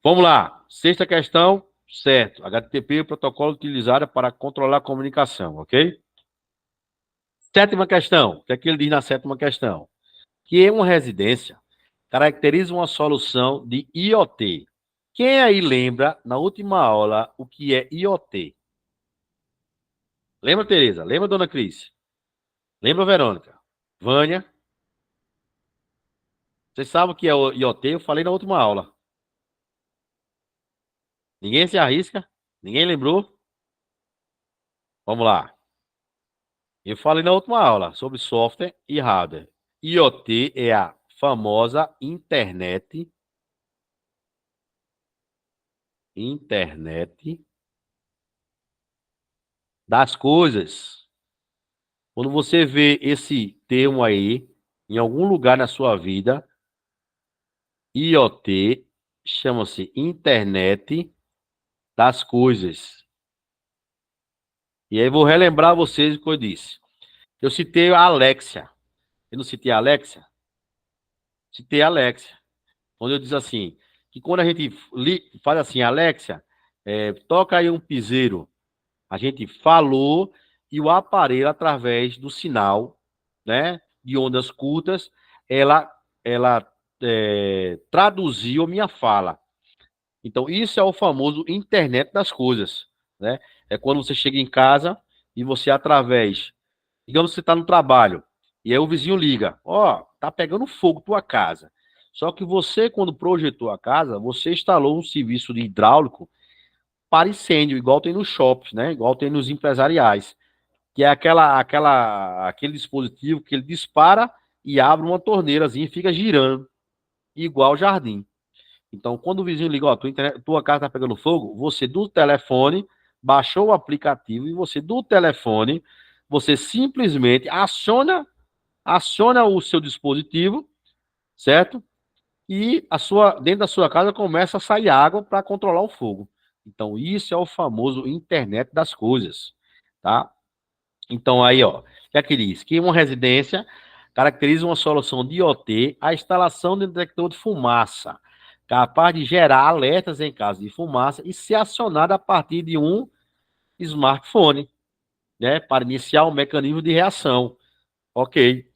Vamos lá. Sexta questão, certo. HTTP é o protocolo utilizado para controlar a comunicação, ok? Sétima questão. O que é que ele diz na sétima questão? Que em uma residência caracteriza uma solução de IoT. Quem aí lembra, na última aula, o que é IoT? Lembra, Tereza? Lembra, dona Cris? Lembra, Verônica? Vânia? Vocês sabem o que é o IoT? Eu falei na última aula. Ninguém se arrisca? Ninguém lembrou? Vamos lá. Eu falei na última aula sobre software e hardware. IoT é a famosa internet das coisas. Quando você vê esse termo aí em algum lugar na sua vida, IoT chama-se internet das coisas. E aí vou relembrar vocês o que eu disse. Eu citei a Alexia. Eu não citei a Alexia? Citei a Alexia. Quando eu disse assim, que quando a gente faz assim, Alexia, toca aí um piseiro. A gente falou e o aparelho, através do sinal, né, de ondas curtas, ela traduziu a minha fala. Então, isso é o famoso internet das coisas, né? É quando você chega em casa e você, digamos que você está no trabalho, e aí o vizinho liga, tá pegando fogo tua casa. Só que você, quando projetou a casa, você instalou um serviço de hidráulico para incêndio, igual tem nos shops, né? Igual tem nos empresariais, que é aquele dispositivo que ele dispara e abre uma torneirazinha e fica girando, igual jardim. Então, quando o vizinho liga, tua casa está pegando fogo, você do telefone baixou o aplicativo e você do telefone, você simplesmente aciona o seu dispositivo, certo? E dentro da sua casa começa a sair água para controlar o fogo. Então, isso é o famoso internet das coisas, tá? Então, aí, o que é que diz? Que uma residência caracteriza uma solução de IoT a instalação de um detector de fumaça, capaz de gerar alertas em caso de fumaça e ser acionada a partir de um smartphone, né, para iniciar um mecanismo de reação. Ok.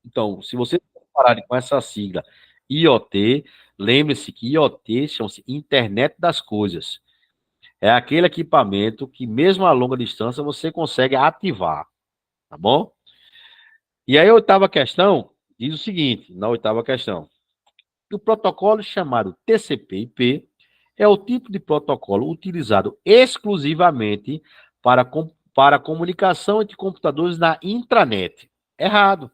Então, se você parar com essa sigla IoT, lembre-se que IoT chama-se Internet das Coisas. É aquele equipamento que, mesmo a longa distância, você consegue ativar, tá bom? E aí, a oitava questão diz o seguinte, na oitava questão, que o protocolo chamado TCP/IP é o tipo de protocolo utilizado exclusivamente para comunicação entre computadores na intranet. Errado.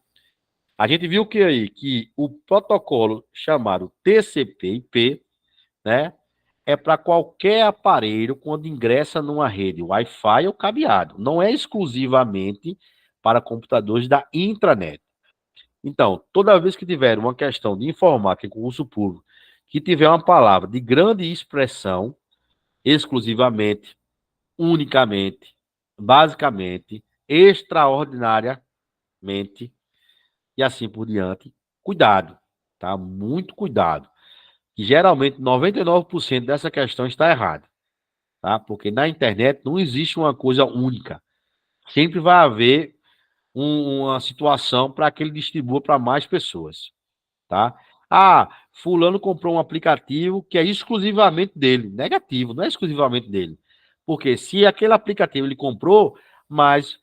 A gente viu que aí que o protocolo chamado TCP/IP, né, é para qualquer aparelho quando ingressa numa rede Wi-Fi ou cabeado. Não é exclusivamente para computadores da intranet. Então, toda vez que tiver uma questão de informática em concurso público, que tiver uma palavra de grande expressão, exclusivamente, unicamente, basicamente, extraordinariamente e assim por diante, cuidado, tá? Muito cuidado. Que geralmente 99% dessa questão está errada, tá? Porque na internet não existe uma coisa única. Sempre vai haver uma situação para que ele distribua para mais pessoas, tá? Ah, fulano comprou um aplicativo que é exclusivamente dele. Negativo, não é exclusivamente dele. Porque se aquele aplicativo ele comprou, mas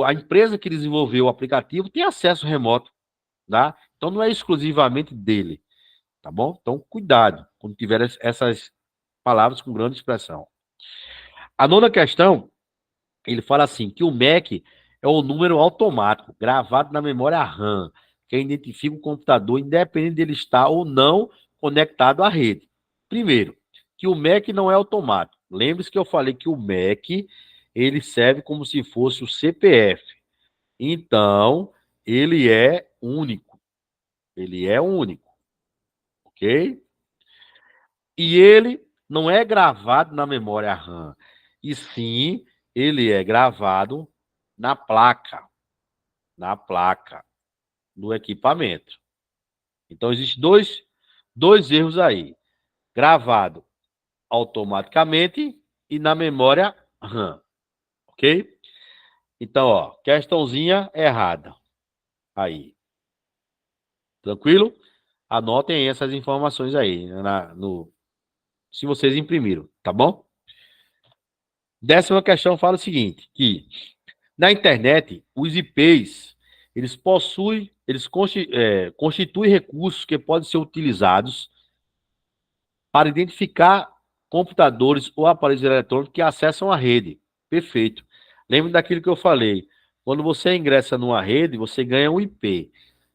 a empresa que desenvolveu o aplicativo tem acesso remoto, tá? Então não é exclusivamente dele, tá bom? Então cuidado quando tiver essas palavras com grande expressão. A nona questão, ele fala assim, que o MEC é o número automático, gravado na memória RAM, que identifica o computador, independente dele estar ou não conectado à rede. Primeiro, que o MEC não é automático. Lembre-se que eu falei que o MEC, ele serve como se fosse o CPF. Então, ele é único. Ele é único, ok? E ele não é gravado na memória RAM, e sim, ele é gravado na placa do equipamento. Então, existem dois erros aí. Gravado automaticamente e na memória RAM, ok? Então, ó, questãozinha errada. Aí. Tranquilo? Anotem essas informações aí, se vocês imprimiram, tá bom? 10ª questão fala o seguinte, que na internet, os IPs, constituem recursos que podem ser utilizados para identificar computadores ou aparelhos eletrônicos que acessam a rede. Perfeito. Lembre daquilo que eu falei. Quando você ingressa numa rede, você ganha um IP.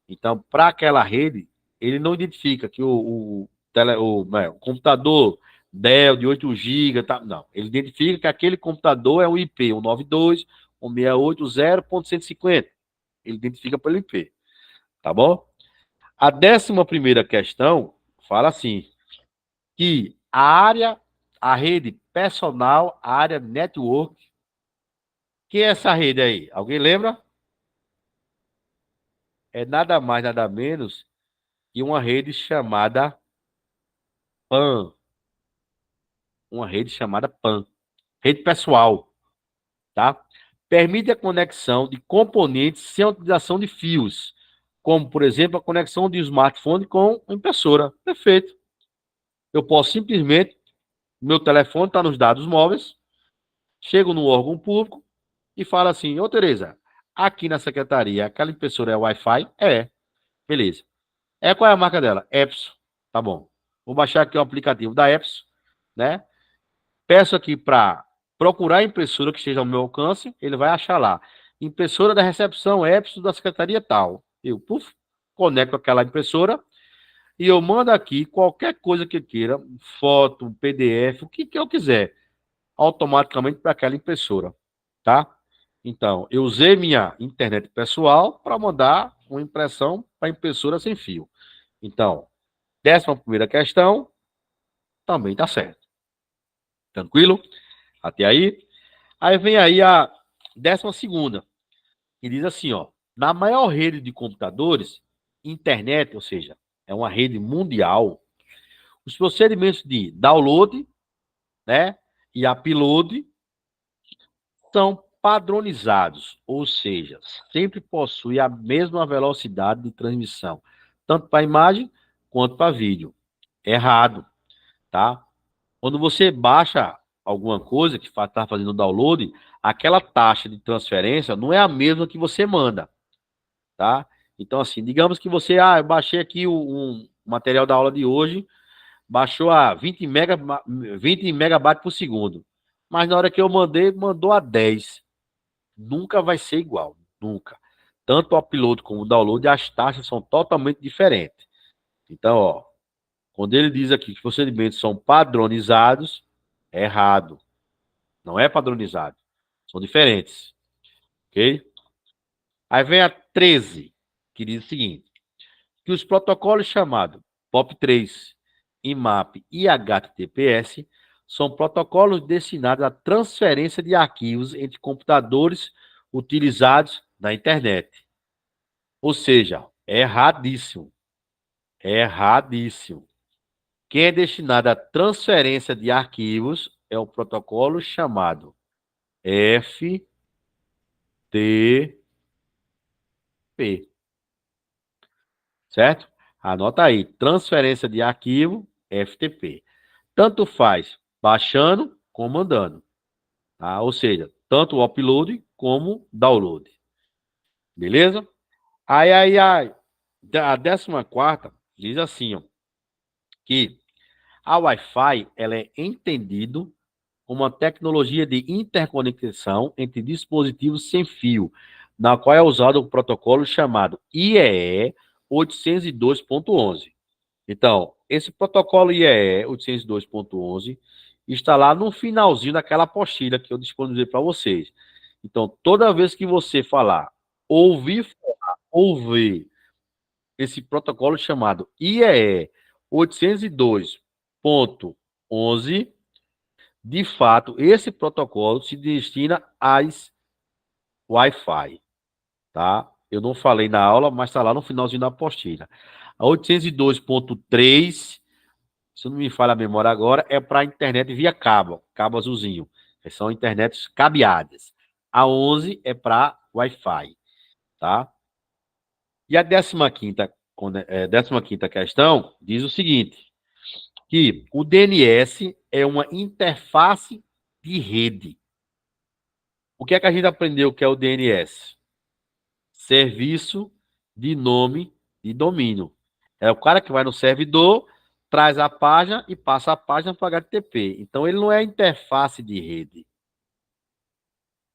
Então, para aquela rede, ele não identifica que o computador Dell de 8 GB, tá? Não. Ele identifica que aquele computador é um IP, 192, 168.0.150. Ele identifica pelo IP. Tá bom? A 11ª questão fala assim, que a rede personal, a área network, que é essa rede aí? Alguém lembra? É nada mais, nada menos que uma rede chamada PAN. Uma rede chamada PAN. Rede pessoal, tá? Permite a conexão de componentes sem utilização de fios, como, por exemplo, a conexão de smartphone com impressora. Perfeito. Eu posso simplesmente, meu telefone está nos dados móveis, chego no órgão público e falo assim, ô Tereza, aqui na secretaria, aquela impressora é Wi-Fi? É. Beleza. Qual é a marca dela? Epson. Tá bom. Vou baixar aqui o aplicativo da Epson, né? Peço aqui para procurar a impressora que esteja ao meu alcance, ele vai achar lá. Impressora da recepção Epson da secretaria tal. Eu, conecto aquela impressora e eu mando aqui qualquer coisa que eu queira, foto, PDF, o que eu quiser, automaticamente para aquela impressora, tá? Então, eu usei minha internet pessoal para mandar uma impressão para impressora sem fio. Então, 11ª questão também está certo. Tranquilo? Até aí? Aí vem aí a 12ª, que diz assim, ó, na maior rede de computadores, internet, ou seja, é uma rede mundial, os procedimentos de download, né, e upload são padronizados, ou seja, sempre possui a mesma velocidade de transmissão, tanto para imagem quanto para vídeo. Errado, tá? Quando você baixa alguma coisa que está fazendo download, aquela taxa de transferência não é a mesma que você manda, tá? Então, assim, digamos que você, eu baixei aqui um material da aula de hoje, baixou a 20 megabytes por segundo, mas na hora que eu mandei, mandou a 10. Nunca vai ser igual, nunca. Tanto o upload como o download, as taxas são totalmente diferentes. Então, ó, quando ele diz aqui que os procedimentos são padronizados, é errado. Não é padronizado. São diferentes. Ok? Aí vem a 13. que diz o seguinte, que os protocolos chamados POP3, IMAP e HTTPS são protocolos destinados à transferência de arquivos entre computadores utilizados na internet. Ou seja, é erradíssimo. É erradíssimo. Quem é destinado à transferência de arquivos é o protocolo chamado FTP. Certo? Anota aí, transferência de arquivo, FTP. Tanto faz baixando como mandando. Tá? Ou seja, tanto o upload como download. Beleza? Aí, a 14ª diz assim, ó, que a Wi-Fi ela é entendido como uma tecnologia de interconexão entre dispositivos sem fio, na qual é usado o protocolo chamado IEE 802.11. Então, esse protocolo IEE 802.11 está lá no finalzinho daquela apostila que eu disponibilizei para vocês. Então, toda vez que você falar, ouvir falar, ou ver esse protocolo chamado IEE 802.11, de fato, esse protocolo se destina às Wi-Fi, tá? Eu não falei na aula, mas está lá no finalzinho da apostila. A 802.3, se não me falha a memória agora, é para internet via cabo, cabo azulzinho. São internets cabeadas. A 11 é para Wi-Fi, tá? E a 15ª questão diz o seguinte, que o DNS é uma interface de rede. O que é que a gente aprendeu que é o DNS? Serviço de nome de domínio. É o cara que vai no servidor, traz a página e passa a página para o HTTP. Então, ele não é interface de rede.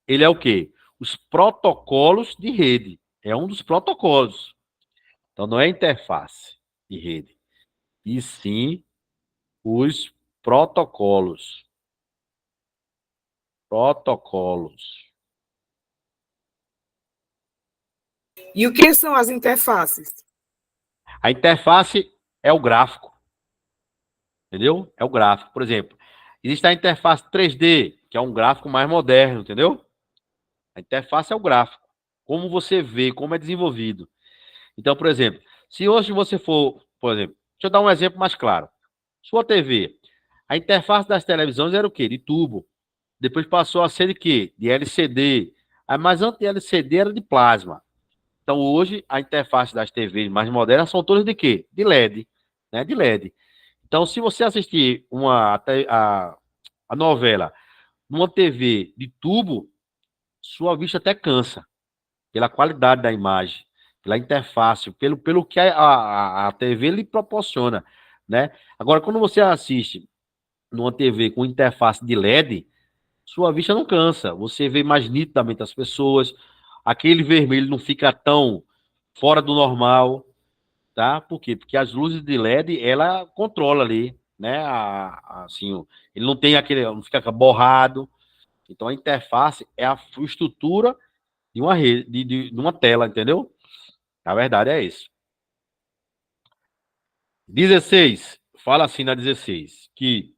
Ele é o quê? Os protocolos de rede. É um dos protocolos. Então, não é interface de rede. E sim os protocolos. Protocolos. E o que são as interfaces? A interface é o gráfico. Entendeu? É o gráfico. Por exemplo, existe a interface 3D, que é um gráfico mais moderno, entendeu? A interface é o gráfico. Como você vê, como é desenvolvido. Então, por exemplo, se hoje você for, por exemplo, deixa eu dar um exemplo mais claro. Sua TV, a interface das televisões era o quê? De tubo. Depois passou a ser de quê? De LCD. Mas antes de LCD era de plasma. Então, hoje, a interface das TVs mais modernas são todas de quê? De LED. Né? De LED. Então, se você assistir a novela numa TV de tubo, sua vista até cansa, pela qualidade da imagem, pela interface, pelo que a TV lhe proporciona, né? Agora, quando você assiste numa TV com interface de LED, sua vista não cansa, você vê mais nitidamente as pessoas, aquele vermelho não fica tão fora do normal, tá? Por quê? Porque as luzes de LED, ela controla ali, né? Assim, ele não tem aquele, não fica borrado. Então, a interface é a estrutura de uma rede, de uma tela, entendeu? A verdade é isso. 16, fala assim na 16, que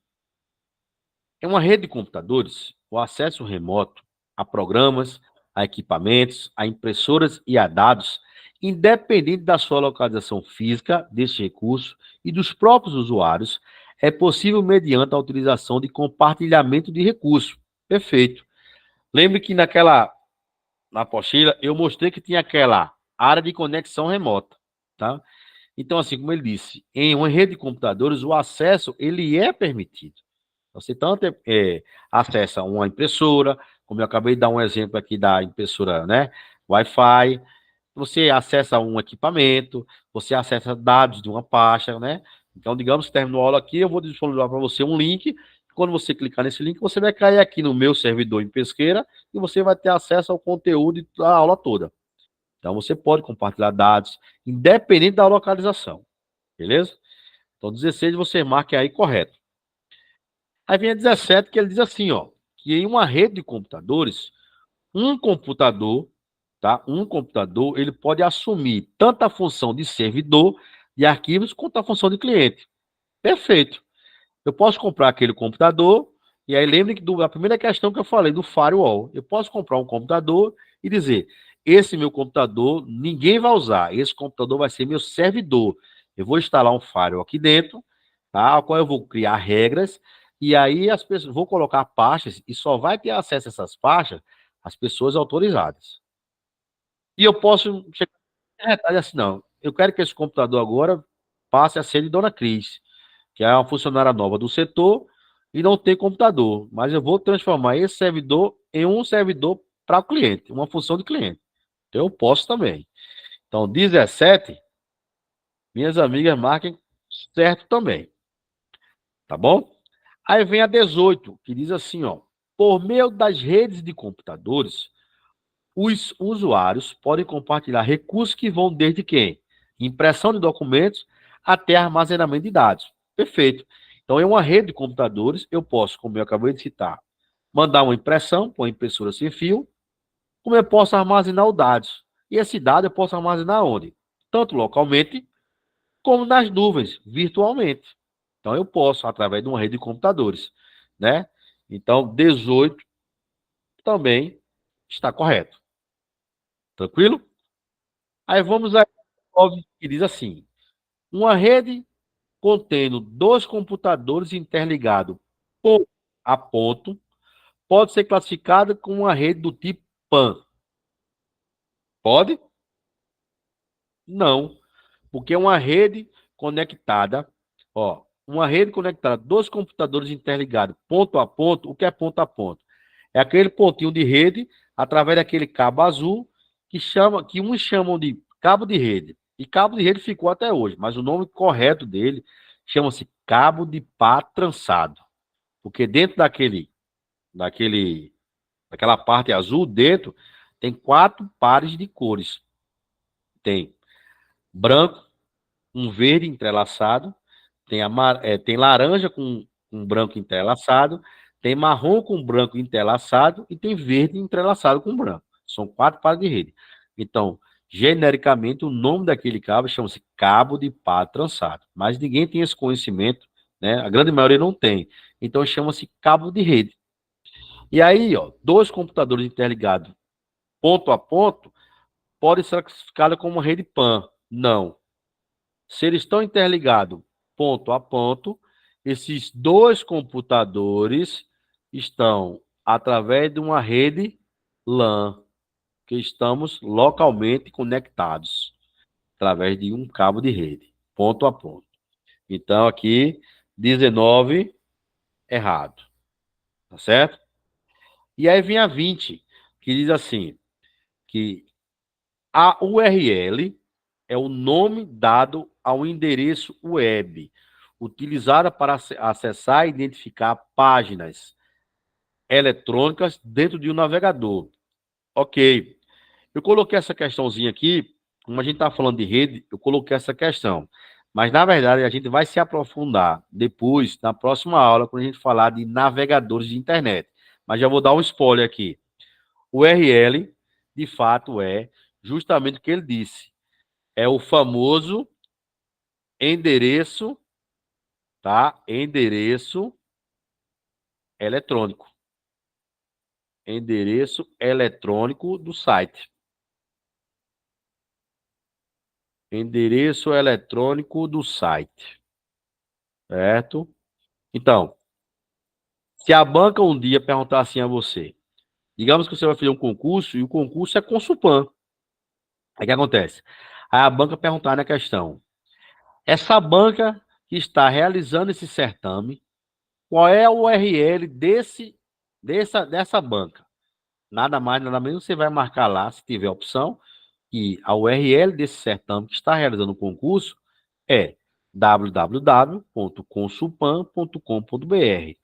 em uma rede de computadores, o acesso remoto a programas, a equipamentos, a impressoras e a dados, independente da sua localização física deste recurso e dos próprios usuários, é possível mediante a utilização de compartilhamento de recursos. Perfeito. Lembre que na apostila eu mostrei que tinha aquela área de conexão remota, tá? Então, assim como ele disse, em uma rede de computadores, o acesso ele é permitido. Você tanto acessa uma impressora, como eu acabei de dar um exemplo aqui da impressora, né? Wi-Fi, você acessa um equipamento, você acessa dados de uma pasta, né? Então, digamos que terminou a aula aqui, eu vou disponibilizar para você um link. Quando você clicar nesse link, você vai cair aqui no meu servidor em Pesqueira e você vai ter acesso ao conteúdo da aula toda. Então, você pode compartilhar dados, independente da localização. Beleza? Então, 16 você marca aí correto. Aí vem a 17, que ele diz assim, ó, que em uma rede de computadores, um computador tá? Um computador, ele pode assumir tanto a função de servidor de arquivos quanto a função de cliente. Perfeito. Eu posso comprar aquele computador, e aí lembre que da primeira questão que eu falei, do firewall. Eu posso comprar um computador e dizer, esse meu computador ninguém vai usar, esse computador vai ser meu servidor. Eu vou instalar um firewall aqui dentro, tá? Ao qual eu vou criar regras, e aí as pessoas vou colocar pastas, e só vai ter acesso a essas pastas as pessoas autorizadas. E eu posso chegar assim, não, eu quero que esse computador agora passe a ser de Dona Cris, que é uma funcionária nova do setor e não tem computador, mas eu vou transformar esse servidor em um servidor para o cliente, uma função de cliente. Então, eu posso também. Então, 17, minhas amigas marquem certo também. Tá bom? Aí vem a 18, que diz assim, ó, por meio das redes de computadores, os usuários podem compartilhar recursos que vão desde quem? Impressão de documentos até armazenamento de dados. Perfeito. Então, em uma rede de computadores, eu posso, como eu acabei de citar, mandar uma impressão para uma impressora sem fio, como eu posso armazenar os dados. E esse dado eu posso armazenar onde? Tanto localmente, como nas nuvens, virtualmente. Então, eu posso, através de uma rede de computadores, né? Então, 18 também está correto. Tranquilo? Aí vamos a 9, que diz assim, uma rede contendo dois computadores interligados ponto a ponto pode ser classificada como uma rede do tipo PAN. Pode? Não, porque é uma rede conectada, ó, uma rede conectada, dois computadores interligados ponto a ponto. O que é ponto a ponto? É aquele pontinho de rede através daquele cabo azul que uns chamam de cabo de rede. E cabo de rede ficou até hoje, mas o nome correto dele chama-se cabo de pá trançado. Porque dentro daquela parte azul, dentro, tem 4 pares de cores. Tem branco, um verde entrelaçado, tem laranja com branco entrelaçado, tem marrom com branco entrelaçado e tem verde entrelaçado com branco. São 4 pares de rede. Então, genericamente, o nome daquele cabo chama-se cabo de pá trançado. Mas ninguém tem esse conhecimento, né? A grande maioria não tem. Então, chama-se cabo de rede. E aí, ó, dois computadores interligados ponto a ponto podem ser classificados como rede PAN. Não. Se eles estão interligados ponto a ponto, esses dois computadores estão através de uma rede LAN, que estamos localmente conectados, através de um cabo de rede, ponto a ponto. Então, aqui, 19, errado. Tá certo? E aí vem a 20, que diz assim, que a URL é o nome dado ao endereço web, utilizada para acessar e identificar páginas eletrônicas dentro de um navegador. Ok. Eu coloquei essa questãozinha aqui, como a gente está falando de rede, eu coloquei essa questão. Mas, na verdade, a gente vai se aprofundar depois, na próxima aula, quando a gente falar de navegadores de internet. Mas já vou dar um spoiler aqui. O URL, de fato, é justamente o que ele disse. É o famoso endereço, tá? Endereço eletrônico. Endereço eletrônico do site. Endereço eletrônico do site. Certo? Então, se a banca um dia perguntar assim a você, digamos que você vai fazer um concurso e o concurso é Consulpan. Aí o que acontece? Aí a banca perguntar na questão, essa banca que está realizando esse certame, qual é a URL dessa banca? Nada mais, nada menos, você vai marcar lá, se tiver opção, que a URL desse certame que está realizando o concurso é www.consulpan.com.br.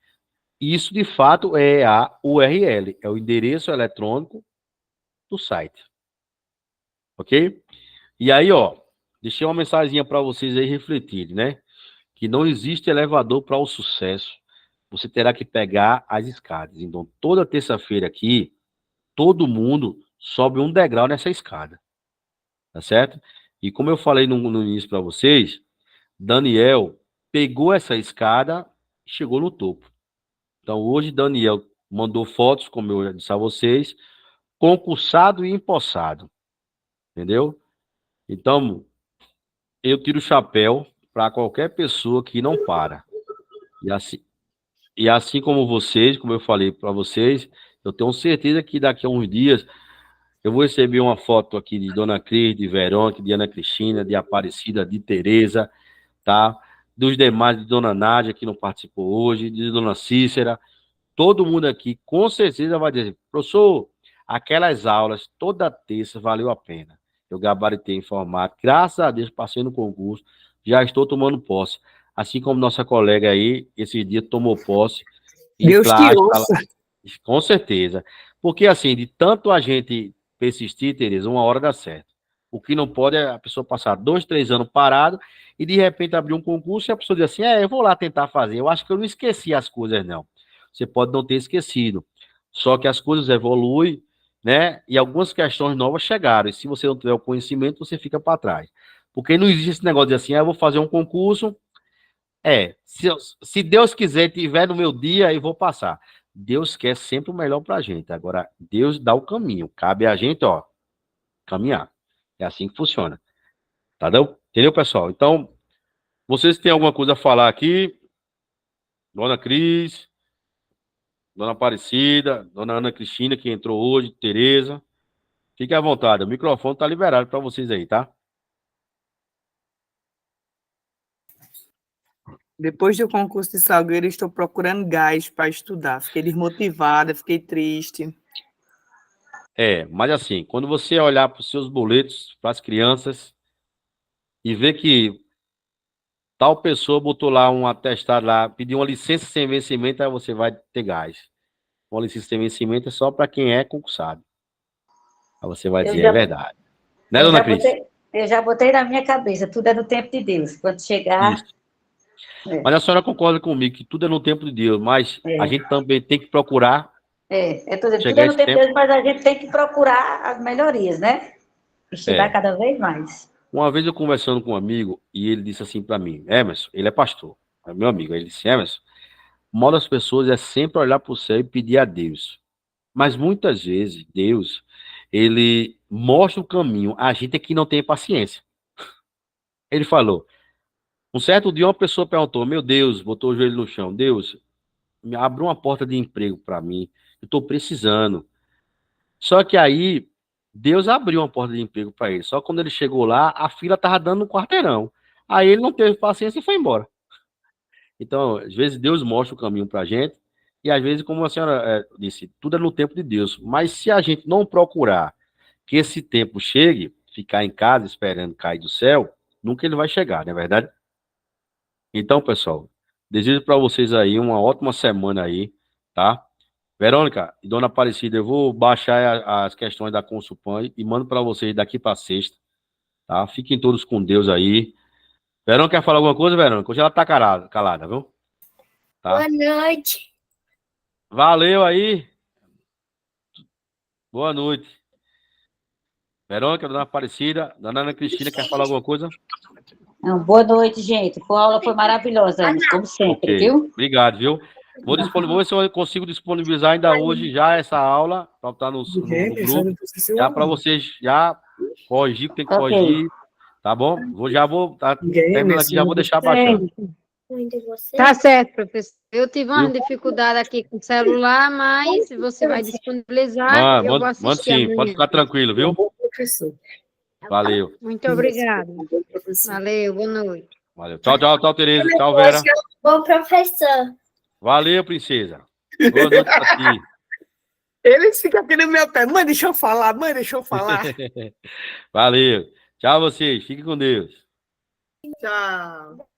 Isso, de fato, é a URL, é o endereço eletrônico do site. Ok? E aí, ó, deixei uma mensaginha para vocês aí refletirem, né? Que não existe elevador para o sucesso. Você terá que pegar as escadas. Então, toda terça-feira aqui, todo mundo sobe um degrau nessa escada, tá certo? E como eu falei no início para vocês, Daniel pegou essa escada e chegou no topo. Então, hoje, Daniel mandou fotos, como eu já disse a vocês, concursado e empossado, entendeu? Então, eu tiro o chapéu para qualquer pessoa que não para. E assim como vocês, como eu falei para vocês, eu tenho certeza que daqui a uns dias eu vou receber uma foto aqui de Dona Cris, de Verônica, de Ana Cristina, de Aparecida, de Tereza, tá? Dos demais, de Dona Nádia, que não participou hoje, de Dona Cícera. Todo mundo aqui com certeza vai dizer, professor, aquelas aulas toda terça valeu a pena. Eu gabaritei informática, graças a Deus passei no concurso, já estou tomando posse. Assim como nossa colega aí, esse dia tomou posse. Deus te ouça. Com certeza. Porque assim, de tanto a gente persistir, Tereza, uma hora dá certo. O que não pode é a pessoa passar 2, 3 anos parado e de repente abrir um concurso e a pessoa diz assim, eu vou lá tentar fazer. Eu acho que eu não esqueci as coisas, não. Você pode não ter esquecido. Só que as coisas evoluem, né? E algumas questões novas chegaram. E se você não tiver o conhecimento, você fica para trás. Porque não existe esse negócio de assim, eu vou fazer um concurso. Se Deus quiser, tiver no meu dia, eu vou passar. Deus quer sempre o melhor para a gente. Agora, Deus dá o caminho. Cabe a gente, caminhar. É assim que funciona. Tá, entendeu, pessoal? Então, vocês têm alguma coisa a falar aqui? Dona Cris, Dona Aparecida, Dona Ana Cristina, que entrou hoje, Tereza. Fique à vontade, o microfone está liberado para vocês aí, tá? Depois do concurso de Salgueiro, estou procurando gás para estudar. Fiquei desmotivada, fiquei triste. Mas assim, quando você olhar para os seus boletos, para as crianças, e ver que tal pessoa botou lá um atestado lá, pediu uma licença sem vencimento, aí você vai ter gás. Uma licença sem vencimento é só para quem é concursado. Aí você vai dizer, é verdade. Né, Dona Cris? Eu já botei na minha cabeça, tudo é no tempo de Deus. Quando chegar. Isso. Mas a senhora concorda comigo que tudo é no tempo de Deus, mas a gente também tem que procurar. Tudo é no tempo de Deus, mas a gente tem que procurar as melhorias, né? Estudar cada vez mais. Uma vez eu conversando com um amigo, e ele disse assim para mim, Emerson, ele é pastor, é meu amigo, ele disse, Emerson, o mal das pessoas é sempre olhar para o céu e pedir a Deus. Mas muitas vezes, Deus, ele mostra o caminho, a gente é que não tem paciência. Ele falou, um certo dia uma pessoa perguntou, meu Deus, botou o joelho no chão, Deus, me abre uma porta de emprego para mim, eu estou precisando. Só que aí, Deus abriu uma porta de emprego para ele, só que quando ele chegou lá, a fila estava dando no quarteirão. Aí ele não teve paciência e foi embora. Então, às vezes Deus mostra o caminho para a gente, e às vezes, como a senhora disse, tudo é no tempo de Deus. Mas se a gente não procurar que esse tempo chegue, ficar em casa esperando cair do céu, nunca ele vai chegar, não é verdade? Então, pessoal, desejo para vocês aí uma ótima semana aí, tá? Verônica e Dona Aparecida, eu vou baixar as questões da Consulpan e mando para vocês daqui para sexta, tá? Fiquem todos com Deus aí. Verônica quer falar alguma coisa, Verônica? Hoje ela tá calada, viu? Tá? Boa noite. Valeu aí. Boa noite. Verônica, Dona Aparecida, Dona Ana Cristina, quer falar alguma coisa? Não, boa noite, gente. A aula foi maravilhosa, como sempre, viu? Obrigado, viu? Vou ver se eu consigo disponibilizar ainda hoje já essa aula para estar no grupo, já para vocês já corrigir o que tem que corrigir, tá bom? Terminando aqui, já vou deixar baixando. Tá certo, professor. Eu tive uma dificuldade aqui com o celular, mas você vai disponibilizar, eu vou assistir manda sim, amanhã. pode ficar tranquilo, viu? Valeu. Muito obrigada. Valeu, boa noite. Valeu. Tchau, Tereza. Tchau, Vera. Bom professor. Valeu, princesa. Boa noite pra ti. Eles ficam aqui no meu pé. Mãe, deixa eu falar. Valeu. Tchau, vocês. Fiquem com Deus. Tchau.